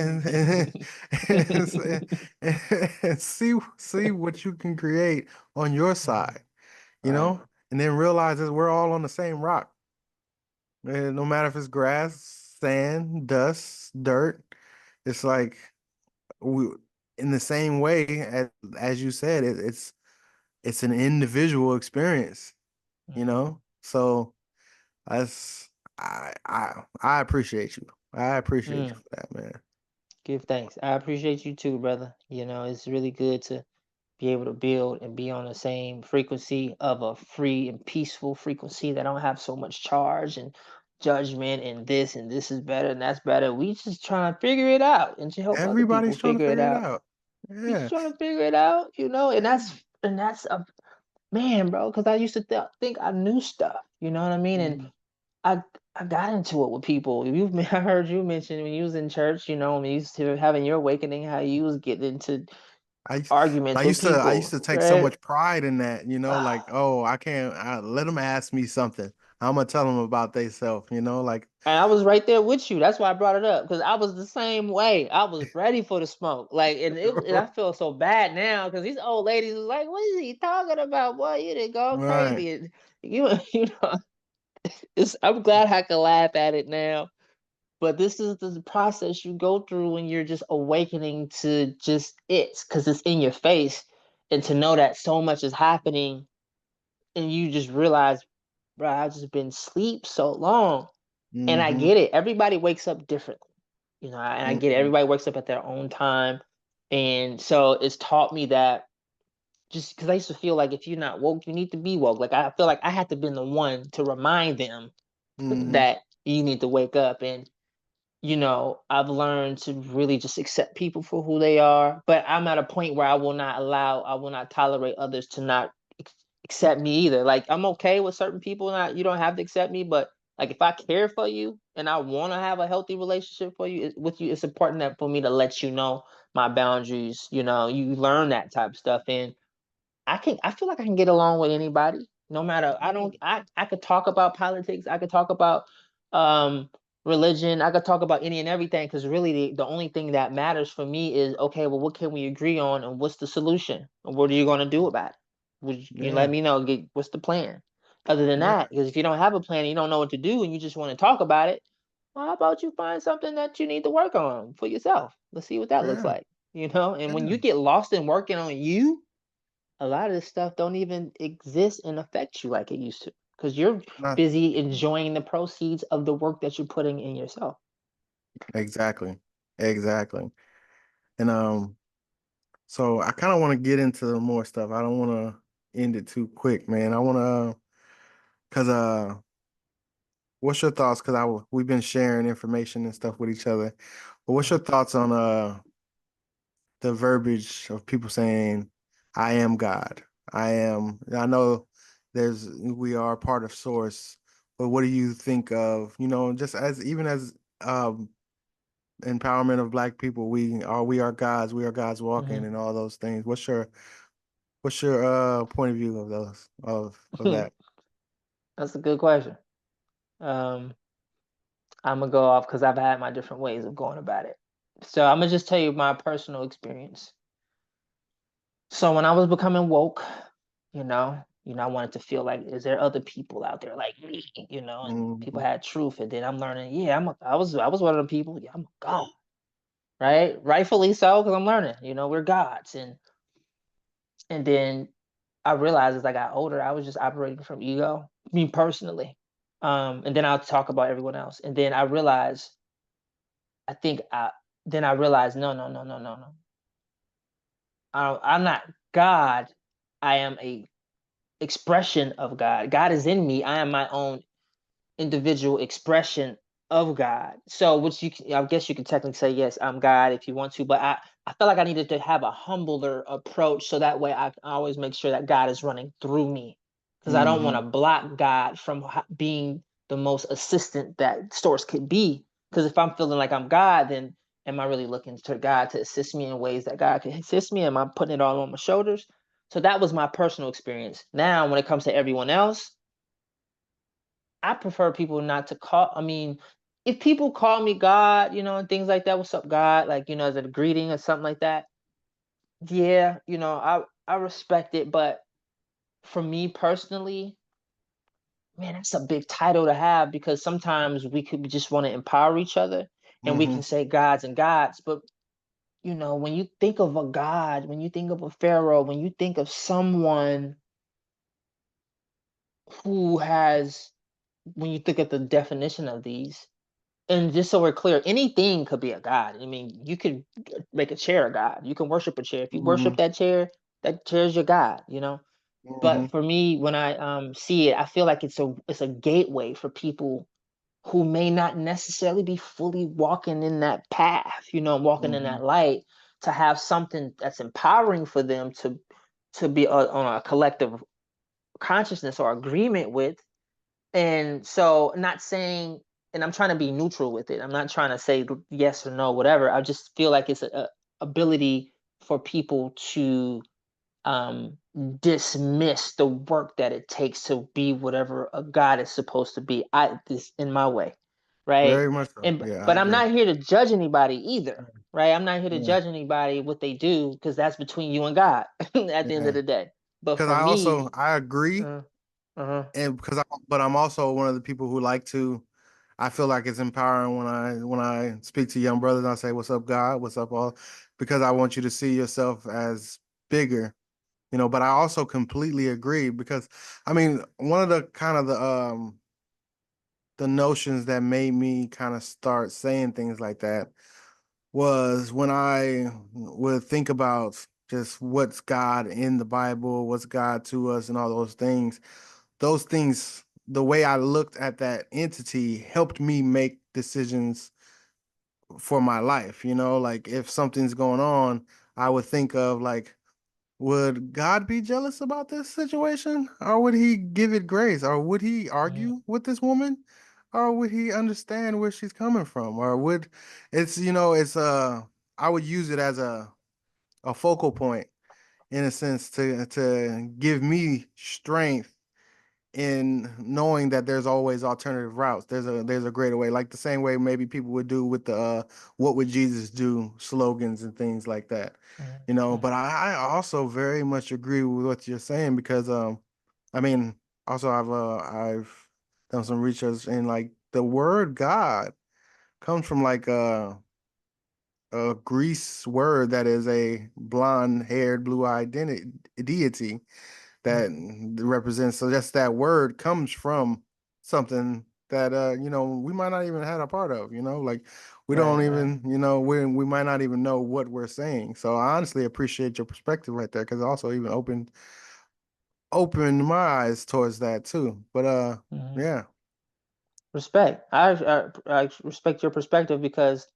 And, and see what you can create on your Mhm. side, Right. and then realize that we're all on the same rock. And no matter if it's grass, sand, dust, dirt, it's like we in the same way as you said, it's an individual experience, Mhm. So that's I appreciate you. I appreciate you Mm. for that, man. Give thanks. I appreciate you too, brother. It's really good to be able to build and be on the same frequency of a free and peaceful frequency that don't have so much charge and judgment and this is better and that's better. We just trying to figure it out and to help other people Everybody's trying to figure it figure it out. out. We just Yeah. trying to figure it out, and Yeah. that's a man, bro. Because I used to think I knew stuff, you know what I mean? And Mhm. I I got into it with people. I heard you mention when you was in church, when you used to having your awakening, how you was getting into I used I arguments with used to I used people, to take so right? much pride in that, like, oh, I can't let them ask me something. I'm gonna tell them about themselves, like And I was right there with you. That's why I brought it up because I was the same way. I was ready for the smoke. Like, and I feel so bad now because these old ladies was like, "What is he talking about? Boy, you didn't go right. crazy." And you know, I'm glad I can laugh at it now. But this is the process you go through when you're just awakening to just because it's in your face, and to know that so much is happening, and you just realize, bro, I've just been asleep so long. And I Mm-hmm. get it. Everybody wakes up differently, and I get it. Mm-hmm. Everybody wakes up at their own time. And so it's taught me that just because I used to feel like if you're not woke, you need to be woke. Like I feel like I had to be the one to remind them Mm-hmm. that you need to wake up. And I've learned to really just accept people for who they are. But I'm at a point where I will not tolerate others to not accept me either. Like I'm okay with certain people, not you don't have to accept me, but like if I care for you and I want to have a healthy relationship with you, it's important that for me to let you know my boundaries. You learn that type of stuff, and I feel like I can get along with anybody, no matter I could talk about politics, I could talk about um religion, I could talk about any and everything because really the only thing that matters for me is okay, well, what can we agree on and what's the solution? And what are you gonna do about it? Would you let Yeah. me know what's the plan? Other than Yeah. that, because if you don't have a plan, you don't know what to do and you just want to talk about it, well, how about you find something that you need to work on for yourself? Let's see what that looks Yeah. like. And when Yeah. you get lost in working on you, a lot of this stuff don't even exist and affect you like it used to because you're Not busy enjoying the proceeds of the work that you're putting in yourself. exactly. Exactly. And so I kind of want to get into more stuff. I don't want to end it too quick, man. I want to cuz what's your thoughts cuz we've been sharing information and stuff with each other. But what's your Mhm. thoughts on the verbiage of people saying I am God? I know we are part of source, but what do you think of, just as even as um empowerment of Black people, we are gods, we are God's walking Mhm. and all those things. What's your point of view of those of that? That's a good question. Um, I'm gonna go off because I've had my different ways of going about it. So I'm gonna just tell you my personal experience. So when I was becoming woke, I wanted to feel like, is there other people out there like me? And people Mhm. had truth, and then I'm learning, yeah, I was one of the people. Yeah, I'm a god, right? Rightfully so, because I'm learning. We're gods, and And then I realized as I got older, I was just operating from ego, me personally. And then I'll talk about everyone else. And then I realized, I think I, then I realized, no, no, no, no, no, no. I'm not God. I am a expression of God. God is in me. I am my own individual expression of God. So, which I guess you can technically say, yes, I'm God if you want to, but I felt like I needed to have a humbler approach so that way I can always make sure that God is running through me because I don't want to Mm-hmm. block God from being the most assistant that source could be. Because if I'm feeling like I'm God, then am I really looking to God to assist me in ways that God can assist me? Am I putting it all on my shoulders? So that was my personal experience. Now, when it comes to everyone else, I prefer people not to call. I mean, if people call me God, and things like that, what's up, God? Like, as a greeting or something like that. Yeah, I respect it, but for me personally, man, that's a big title to have because sometimes we could just want to empower each other and we Mm-hmm. can say gods and gods, but when you think of a god, when you think of a pharaoh, when you think of someone who has, when you think of the definition of these, and just so we're clear, anything could be a god. I mean, you could make a chair a god. You can worship a chair. If you worship Mm-hmm. that chair is your god. Mm-hmm. But for me, when I see it, I feel like it's a gateway for people who may not necessarily be fully walking in that path, walking in Mm-hmm. that light, to have something that's empowering for them to be on a collective consciousness or agreement with. And so, not saying, and I'm trying to be neutral with it. I'm not trying to say yes or no, whatever. I just feel like it's a ability for people to um, dismiss the work that it takes to be whatever a God is supposed to be. This in my way, right? Very much so. And Yeah, I but I'm agree. not here to judge anybody either, right? I'm not here to Yeah. judge anybody what they do because that's between you and God at the end of Yeah. the day. But Because for me, I agree, uh, uh-huh, and but I'm also one of the people who like to. I feel like it's empowering when I speak to young brothers. I say, "What's up, God? What's up, all?" Because I want you to see yourself as bigger, But I also completely agree because, I mean, one of the notions that made me kind of start saying things like that was when I would think about just what's God in the Bible, what's God to us, and all those things. Those things, the way I looked at that entity helped me make decisions for my life. Like if something's going on, I would think of like, would God be jealous about this situation? Or would he give it grace? Or would he mhm, argue with this woman? Or would he understand where she's coming from? Or would it's I would use it as a focal point in a sense to give me strength in knowing that there's always alternative routes. There's a greater way, like the same way maybe people would do with the what would Jesus do slogans and things like that. mhm, But mhm, I also very much agree with what you're saying because I mean also I've done some research and like the word God comes from like a Greece word that is a blonde-haired, blue-eyed deity that mhm. represents. So just that word comes from something that we might not even had a part of. Like we don't Right, right. even we might not even know what we're saying. So I honestly appreciate your perspective right there because it also even opened my eyes towards that too. But Mhm. yeah. Respect. I respect your perspective because,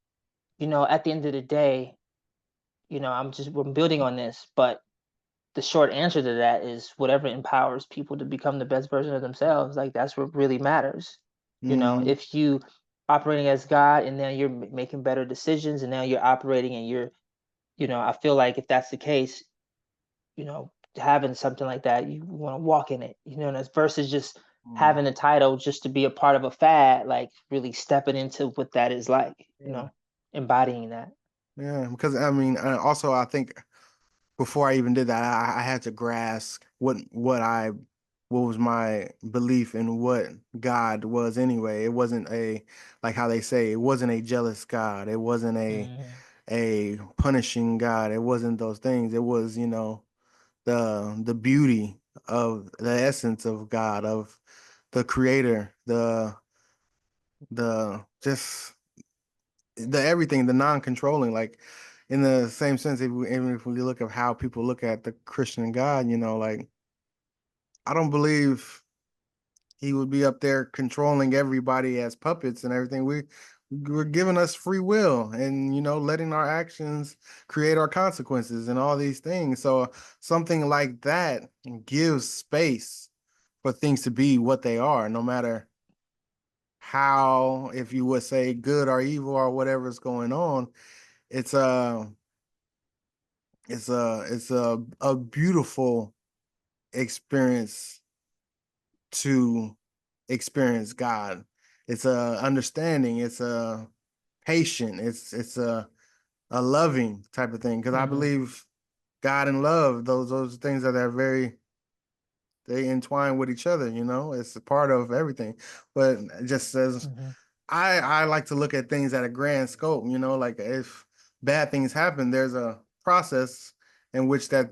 at the end of the day, we're building on this, but the short answer to that is whatever empowers people to become the best version of themselves. Like that's what really matters. Hmm. If you operating as God and now you're making better decisions and now you're operating and I feel like if that's the case, having something like that, you want to walk in it, and that's versus just having a title just to be a part of a fad, like really stepping into what that is like, Yeah. embodying that. Yeah, because I mean, also I think before I even did that, I had to grasp what was my belief in what God was anyway. It wasn't like how they say, it wasn't a jealous God. It wasn't Mm-hmm. a punishing God. It wasn't those things. It was, the beauty of the essence of God, of the creator, the just the everything, the non-controlling, like in the same sense, even if we look at how people look at the Christian God, like I don't believe he would be up there controlling everybody as puppets and everything. We're giving us free will and letting our actions create our consequences and all these things. So something like that gives space for things to be what they are, no matter how, if you would say, good or evil or whatever's going on. It's a beautiful experience to experience God. It's a understanding. It's a patient. It's a loving type of thing. Because I Mm-hmm. believe God and love, those things that are they entwine with each other. It's a part of everything. But it just says Mm-hmm. I like to look at things at a grand scope. Like if bad things happen, there's a process in which that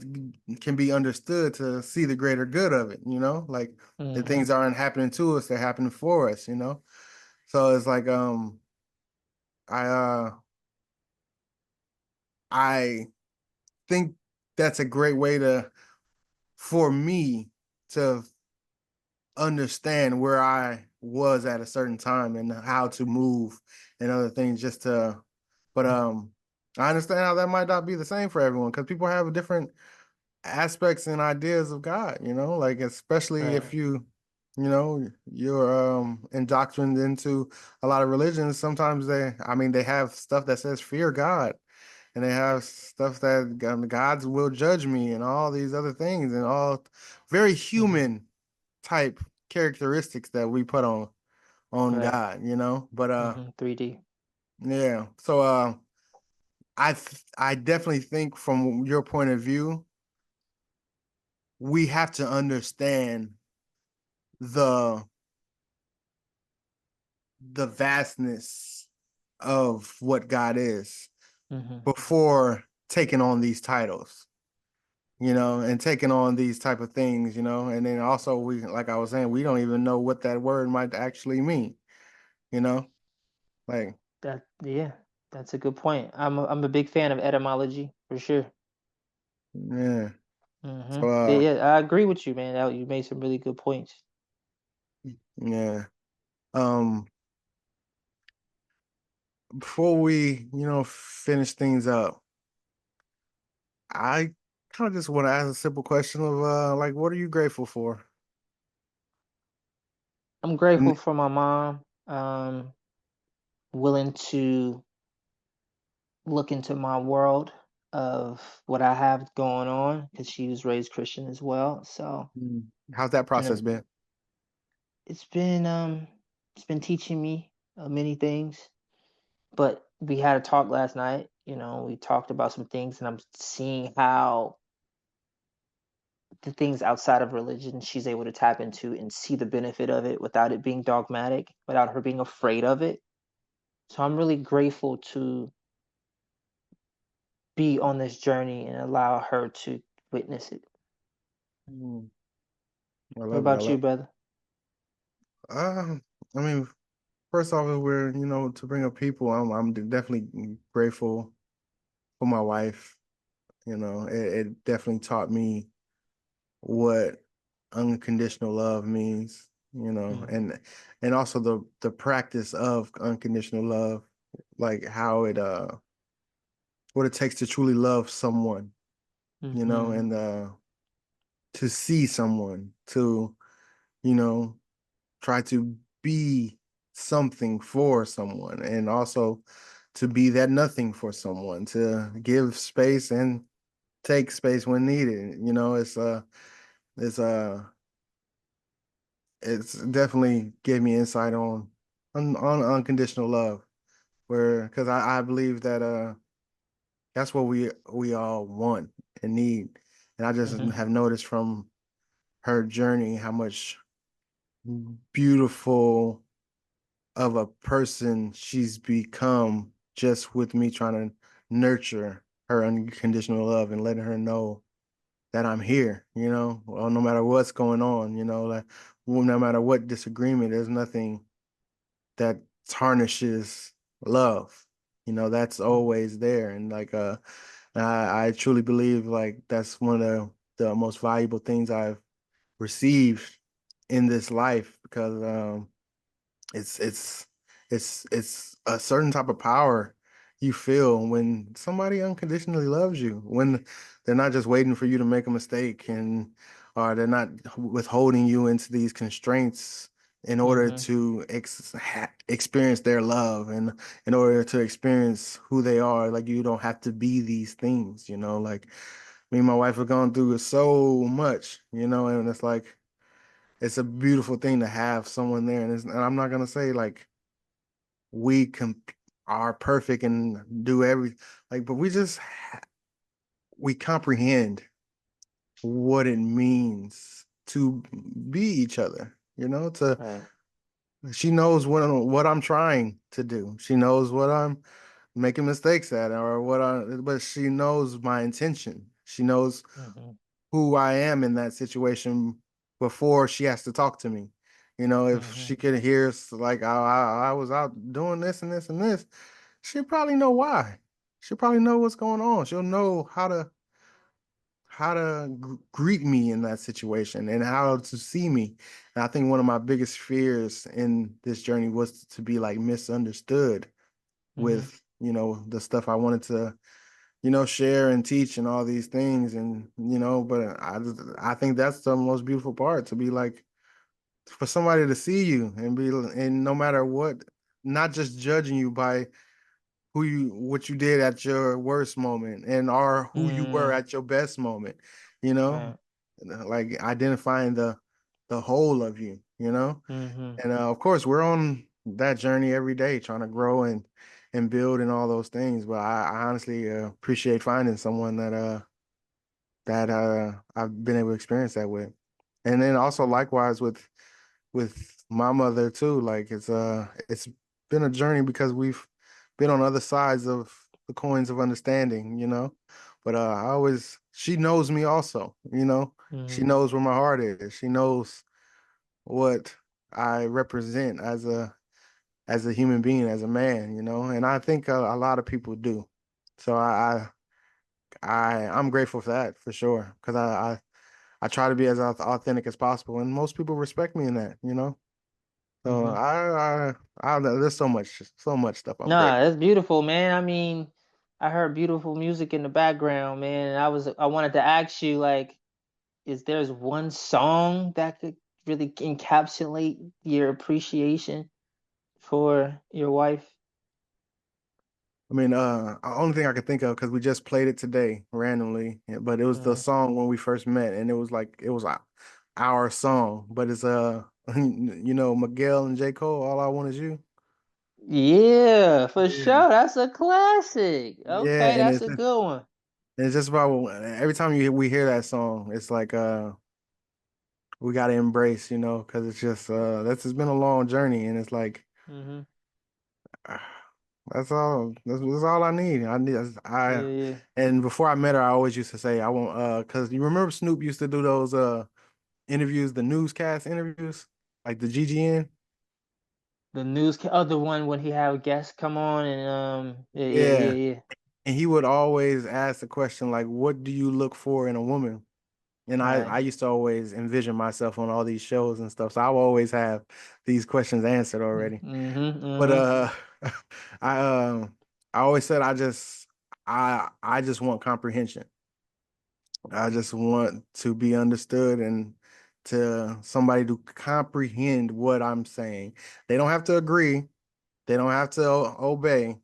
can be understood to see the greater good of it. Like the Mm-hmm. things aren't happening to us; they're happening for us. So it's like I I think that's a great way for me to understand where I was at a certain time and how to move and other things but I understand how that might not be the same for everyone because people have different aspects and ideas of God, like especially Right. if you're indoctrined into a lot of religions. Sometimes they have stuff that says fear God, and they have stuff that God's will judge me and all these other things and all very Mm-hmm. human type characteristics that we put on Right. God, But 3D. yeah. So I definitely think from your point of view, we have to understand the the vastness of what God is Mm-hmm. before taking on these titles, and taking on these type of things, and then also we, like I was saying, we don't even know what that word might actually mean, you know, like, Yeah, that's a good point. I'm a big fan of etymology for sure. yeah. Mm-hmm. So Yeah, I agree with you, man. You made some really good points. yeah. Um, before we, finish things up, I kind of just want to ask a simple question of like, what are you grateful for? I'm grateful And for my mom, willing to look into my world of what I have going on because she was raised Christian as well. So, how's that and process been? it's been it's been teaching me many things. But we had a talk last night. We talked about some things, and I'm seeing how the things outside of religion she's able to tap into and see the benefit of it without it being dogmatic, without her being afraid of it. So I'm really grateful to be on this journey and allow her to witness it. Mm, I What love it. I about you, love brother? it. I mean, first off, if we're, to bring up people, I'm definitely grateful for my wife. It definitely taught me what unconditional love means, Mm-hmm. and also the practice of unconditional love, like how what it takes to truly love someone, Mm-hmm. and to see someone, to, you know, try to be something for someone, and also to be that nothing for someone, to give space and take space when needed. It's it's definitely gave me insight on unconditional love, where because I believe that that's what we all want and need. And I just Mm-hmm. have noticed from her journey how much beautiful of a person she's become just with me trying to nurture her unconditional love and letting her know I'm here, well, no matter what's going on, like no matter what disagreement, there's nothing that tarnishes love. That's always there. And like I truly believe like that's one of the most valuable things I've received in this life because it's it's it's a certain type of power you feel when somebody unconditionally loves you, when they're not just waiting for you to make a mistake and or they're not withholding you into these constraints in order Mm-hmm. to experience their love and in order to experience who they are. Like you don't have to be these things, like me and my wife have gone through so much, and it's like it's a beautiful thing to have someone there. And I'm not gonna say like we are perfect and do everything, like, but we comprehend what it means to be each other. To Right. She knows what I'm trying to do. She knows what I'm making mistakes at, or but she knows my intention. She knows Mm-hmm. who I am in that situation before she has to talk to me. If Mm-hmm. she could hear like I was out doing this and this and this, she'll probably know why. She'll probably know what's going on. She'll know how to greet me in that situation and how to see me. And I think one of my biggest fears in this journey was to be like misunderstood Mm-hmm. with, the stuff I wanted to, share and teach and all these things. And, but I think that's the most beautiful part, to be like, for somebody to see you and no matter what, not just judging you by what you did at your worst moment and or who you were Mm-hmm. at your best moment, you know, Right. like identifying the whole of you, Mm-hmm. and of course we're on that journey every day trying to grow and build and all those things. But I honestly appreciate finding someone that I've been able to experience that with. And then also likewise with my mother too. Like it's been a journey because we've been on other sides of the coins of understanding, But she knows me also, She Mm-hmm. knows where my heart is. She knows what I represent as a human being, as a man, And I think a lot of people do. So I'm grateful for that for sure because I try to be as authentic as possible, and most people respect me in that, So Mm-hmm. there's so much stuff I'm Nah, grateful. that's beautiful, man. I mean, I heard beautiful music in the background, man. And I wanted to ask you, like, is there's one song that could really encapsulate your appreciation for your wife? I mean, the only thing I could think of because we just played it today randomly, but it was the Mm-hmm. song when we first met, and it was our song, but it's Miguel and J. Cole, All I Want Is You. Yeah, for Yeah, sure. That's a classic. yeah, Okay, that's a good one. it's just about every time we hear that song, it's like we gotta embrace, because it's just that's it's been a long journey, and it's like Mm-hmm. that's all. That's all I need. Yeah, I yeah. and before I met her, I always used to say I want because you remember Snoop used to do those interviews, the newscast interviews, like the GGN. The other one when he had guests come on and yeah, yeah, Yeah, yeah, yeah. and he would always ask the question like, "What do you look for in a woman?" And I Right. used to always envision myself on all these shows and stuff, so I will always have these questions answered already. Mm-hmm. But Mm-hmm. I I always said I just want comprehension. I just want to be understood and to somebody to comprehend what I'm saying. They don't have to agree. They don't have to obey.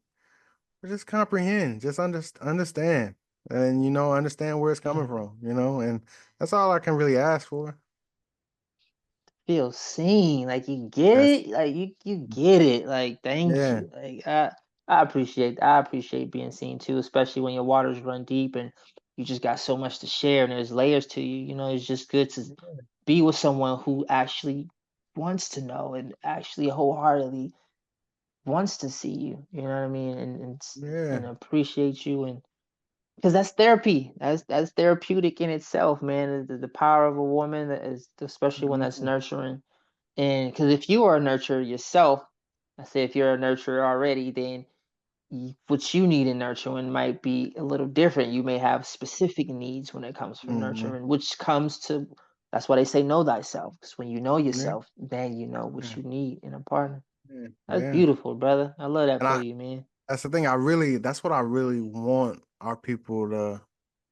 But just comprehend. Just understand. And understand where it's coming Mm-hmm. from. And that's all I can really ask for. Feel seen, like you get That's it, like you get it, like thank yeah. you, like I appreciate being seen too, especially when your waters run deep and you just got so much to share and there's layers to you. It's just good to be with someone who actually wants to know and actually wholeheartedly wants to see you. You know what I mean, and Yeah. appreciate you and because that's therapy. That's therapeutic in itself, man. The power of a woman is, especially one that's Mhm. nurturing. And because if you are a nurturer yourself, I say if you're a nurturer already, then what you need in nurturing might be a little different. You may have specific needs when it comes from Mhm. nurturing, which comes to, that's why they say know thyself. Because when you know Yeah. yourself, then you know what Yeah. you need in a partner. Yeah. That's Yeah. beautiful, brother. I love that And for you, man. that's the thing. That's what I really want our people to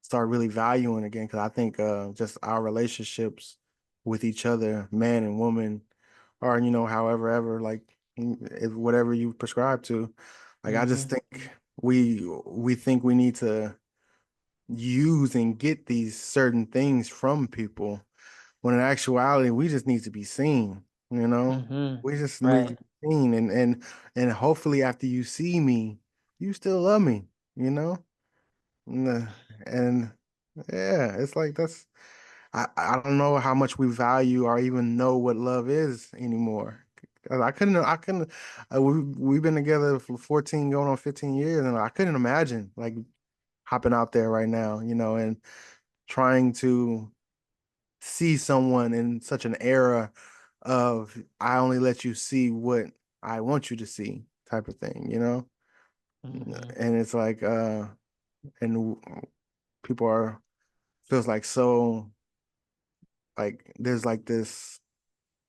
start really valuing again. Because I think just our relationships with each other, man and woman, or however ever, like if whatever you prescribe to, like I just Mm-hmm. think we think we need to use and get these certain things from people when in actuality we just need to be seen, you know? Mm-hmm. We just need to Right. be seen and hopefully after you see me, you still love me, you know? And yeah, it's like I don't know how much we value or even know what love is anymore. 'Cause I couldn't we've been together for 14 going on 15 years and I couldn't imagine like hopping out there right now, and trying to see someone in such an era of I only let you see what I want you to see type of thing, Mm-hmm. And it's like and people are feels like so like there's like this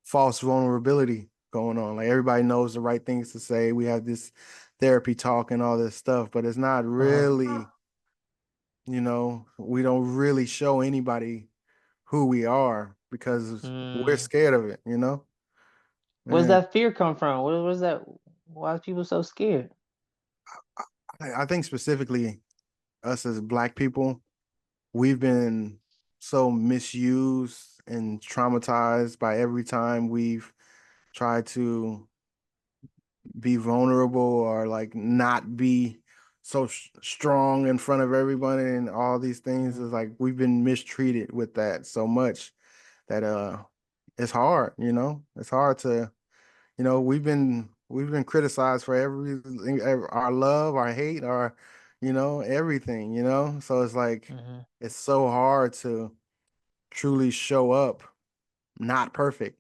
false vulnerability going on. Like everybody knows the right things to say. We have this therapy talk and all this stuff, but it's not Uh-huh. really, we don't really show anybody who we are because we're Mm. scared of it. Where's Yeah. that fear come from? Where's that? Why are people so scared? I think specifically us as Black people, we've been so misused and traumatized by every time we've tried to be vulnerable or like not be so strong in front of everybody and all these things Mm-hmm. is like we've been mistreated with that so much that it's hard, it's hard to we've been criticized for everything, our love, our hate, our, everything, So it's like Mm-hmm. it's so hard to truly show up, not perfect,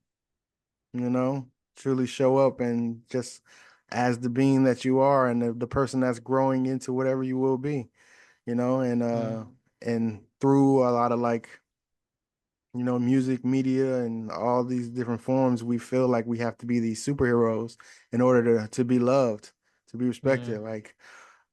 truly show up and just as the being that you are and the person that's growing into whatever you will be, and through a lot of like music, media, and all these different forms, we feel like we have to be these superheroes in order to be loved, to be respected. Mm-hmm. Like,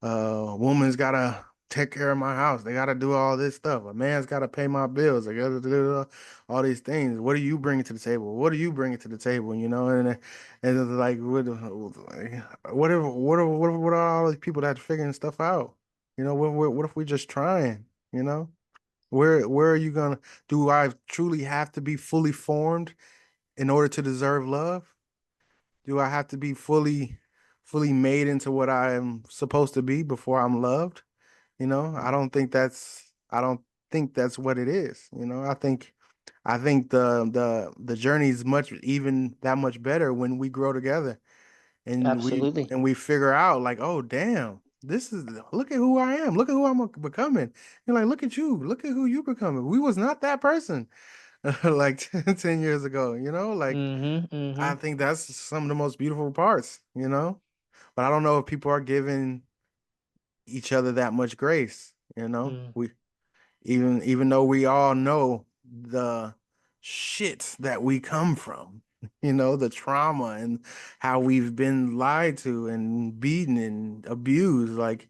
a woman's gotta take care of my house. They gotta do all this stuff. A man's gotta pay my bills. They gotta do all these things. What are you bringing to the table? What are you bringing to the table? And it's like, what are all these people that are figuring stuff out? What if we just trying? You know? Where are you gonna do I truly have to be fully formed in order to deserve love? Do I have to be fully made into what I am supposed to be before I'm loved? I don't think that's what it is. I think the journey is much even that much better when we grow together and we Absolutely. and we figure out like, oh damn, look at who I am, look at who I'm becoming. You're like, look at you, look at who you becoming. We was not that person like 10 years ago, like Mm-hmm. I Mm-hmm. think that's some of the most beautiful parts. But I don't know if people are giving each other that much grace, Mm-hmm. we even though we all know the shit that we come from, the trauma and how we've been lied to and beaten and abused, like,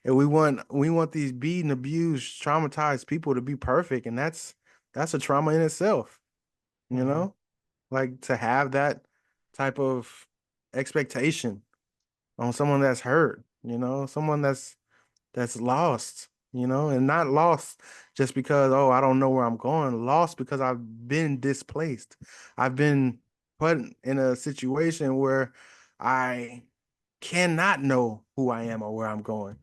and we want these beaten, abused, traumatized people to be perfect, and that's a trauma in itself, you Mm-hmm. know, like to have that type of expectation on someone that's hurt, someone that's lost, and not lost just because, oh, I don't know where I'm going, lost because I've been displaced. I've been put in a situation where I cannot know who I am or where I'm going.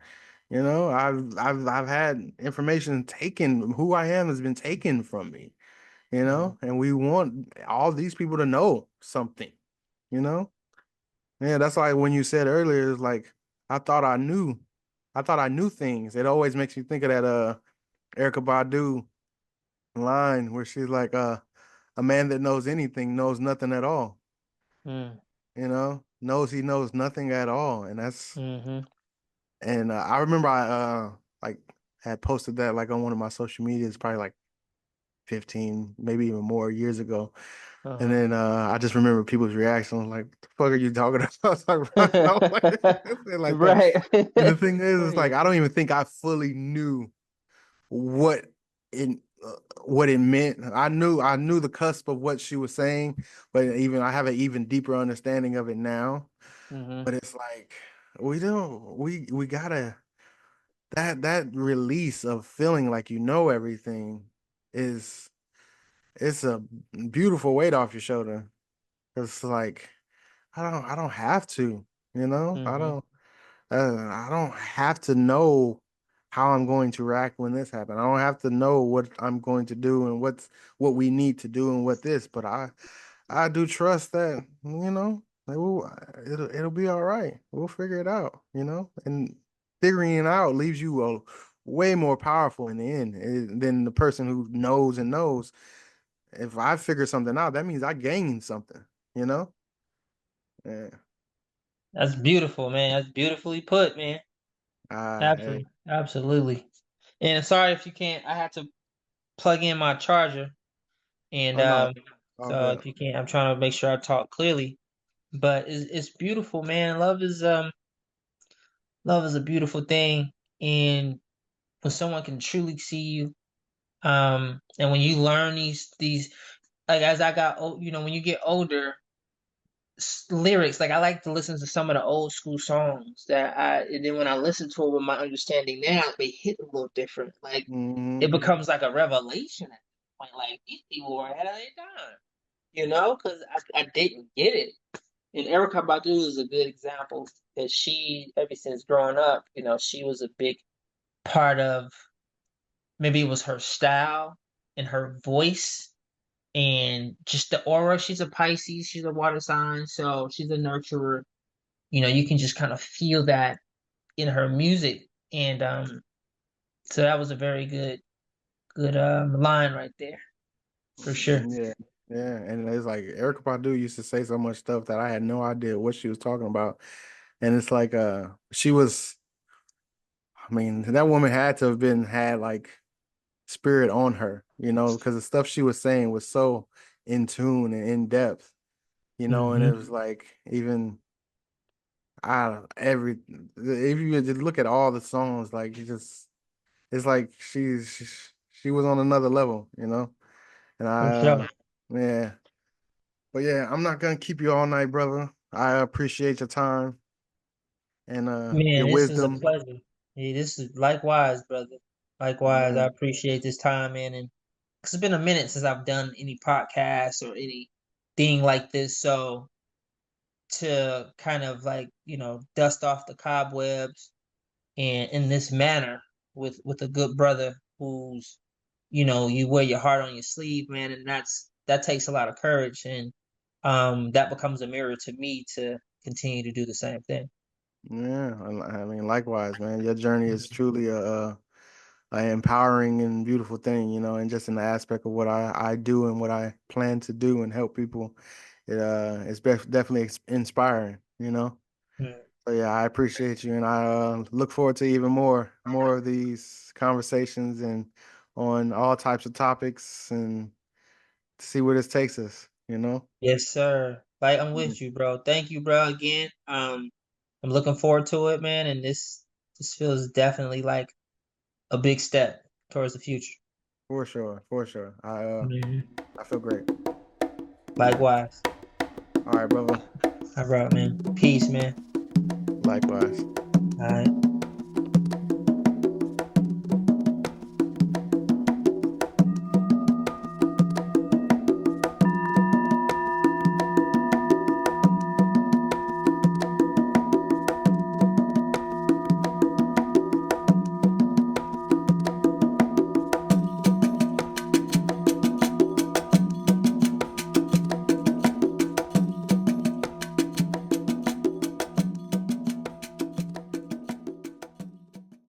I've had information taken, who I am has been taken from me, Mm-hmm. and we want all these people to know something, you know? Yeah, that's like when you said earlier, it's like I thought I knew. I thought I knew things. It always makes me think of that Erykah Badu line where she's like, a man that knows anything knows nothing at all. Mm. You know, knows he knows nothing at all, and that's Mm-hmm. and I remember I like had posted that like on one of my social medias probably like 15, maybe even more years ago. And Uh-huh. then I just remember people's reaction. Like, "What the fuck are you talking about?" I was like, "Bro, I don't like like that." Right. And the thing is like Right. I don't even think I fully knew what it what it meant. I knew the cusp of what she was saying, but even I have an even deeper understanding of it now. Mm-hmm. But it's like we gotta that release of feeling like you know everything is it's a beautiful weight off your shoulder. It's like I don't have to, you know? Mm-hmm. I don't have to know how I'm going to react when this happens. I don't have to know what I'm going to do and what we need to do and what this, but I do trust that, it'll be all right. We'll figure it out, And figuring it out leaves you way more powerful in the end than the person who knows and knows. If I figure something out, that means I gained something, you know? Yeah. That's beautiful, man. That's beautifully put, man. Hey. Absolutely. Absolutely. And sorry if you can't, I had to plug in my charger. And Oh no, all so good. if you can't, I'm trying to make sure I talk clearly. But it's beautiful, man. Love is a beautiful thing. And when someone can truly see you, and when you learn these like as I got old, when you get older, lyrics, like I like to listen to some of the old school songs and then when I listen to it with my understanding now, they hit a little different. Like Hmm. it becomes like a revelation at that point. Like these people were ahead of their time, because I didn't get it. And Erica Badu is a good example that she, ever since growing up, she was a big part of, maybe it was her style and her voice and just the aura. She's a Pisces, she's a water sign, so she's a nurturer. You can just kind of feel that in her music. And so that was a very good line right there, for sure. Yeah, yeah, and it's like Erykah Badu used to say so much stuff that I had no idea what she was talking about, and it's like she was. I mean, that woman had to have had like spirit on her, because the stuff she was saying was so in tune and in depth, and it Hmm. was like even I don't every if you just look at all the songs, like it's like she was on another level, and For sure. yeah. But yeah, I'm not gonna keep you all night, brother. I appreciate your time and your Man, this is a wisdom. pleasure. Yeah, this is likewise, brother. Likewise, I Man, appreciate this time, man. And 'cause it's been a minute since I've done any podcast or anything like this. So to kind of like, dust off the cobwebs and in this manner with a good brother who's, you wear your heart on your sleeve, man, and that takes a lot of courage. And that becomes a mirror to me to continue to do the same thing. yeah, I mean, likewise, man. Your journey is truly a empowering and beautiful thing, and just in the aspect of what I do and what I plan to do and help people, it's definitely inspiring, Mm. So yeah, I appreciate you, and I look forward to even more of these conversations and on all types of topics and see where this takes us, Yes, sir. Like I'm Mm. with you, bro. Thank you, bro, again. I'm looking forward to it, man, and this feels definitely like a big step towards the future. For sure, for sure. Mhm. I feel great. Likewise. All right, brother. All right, man. Peace, man. Likewise. All right.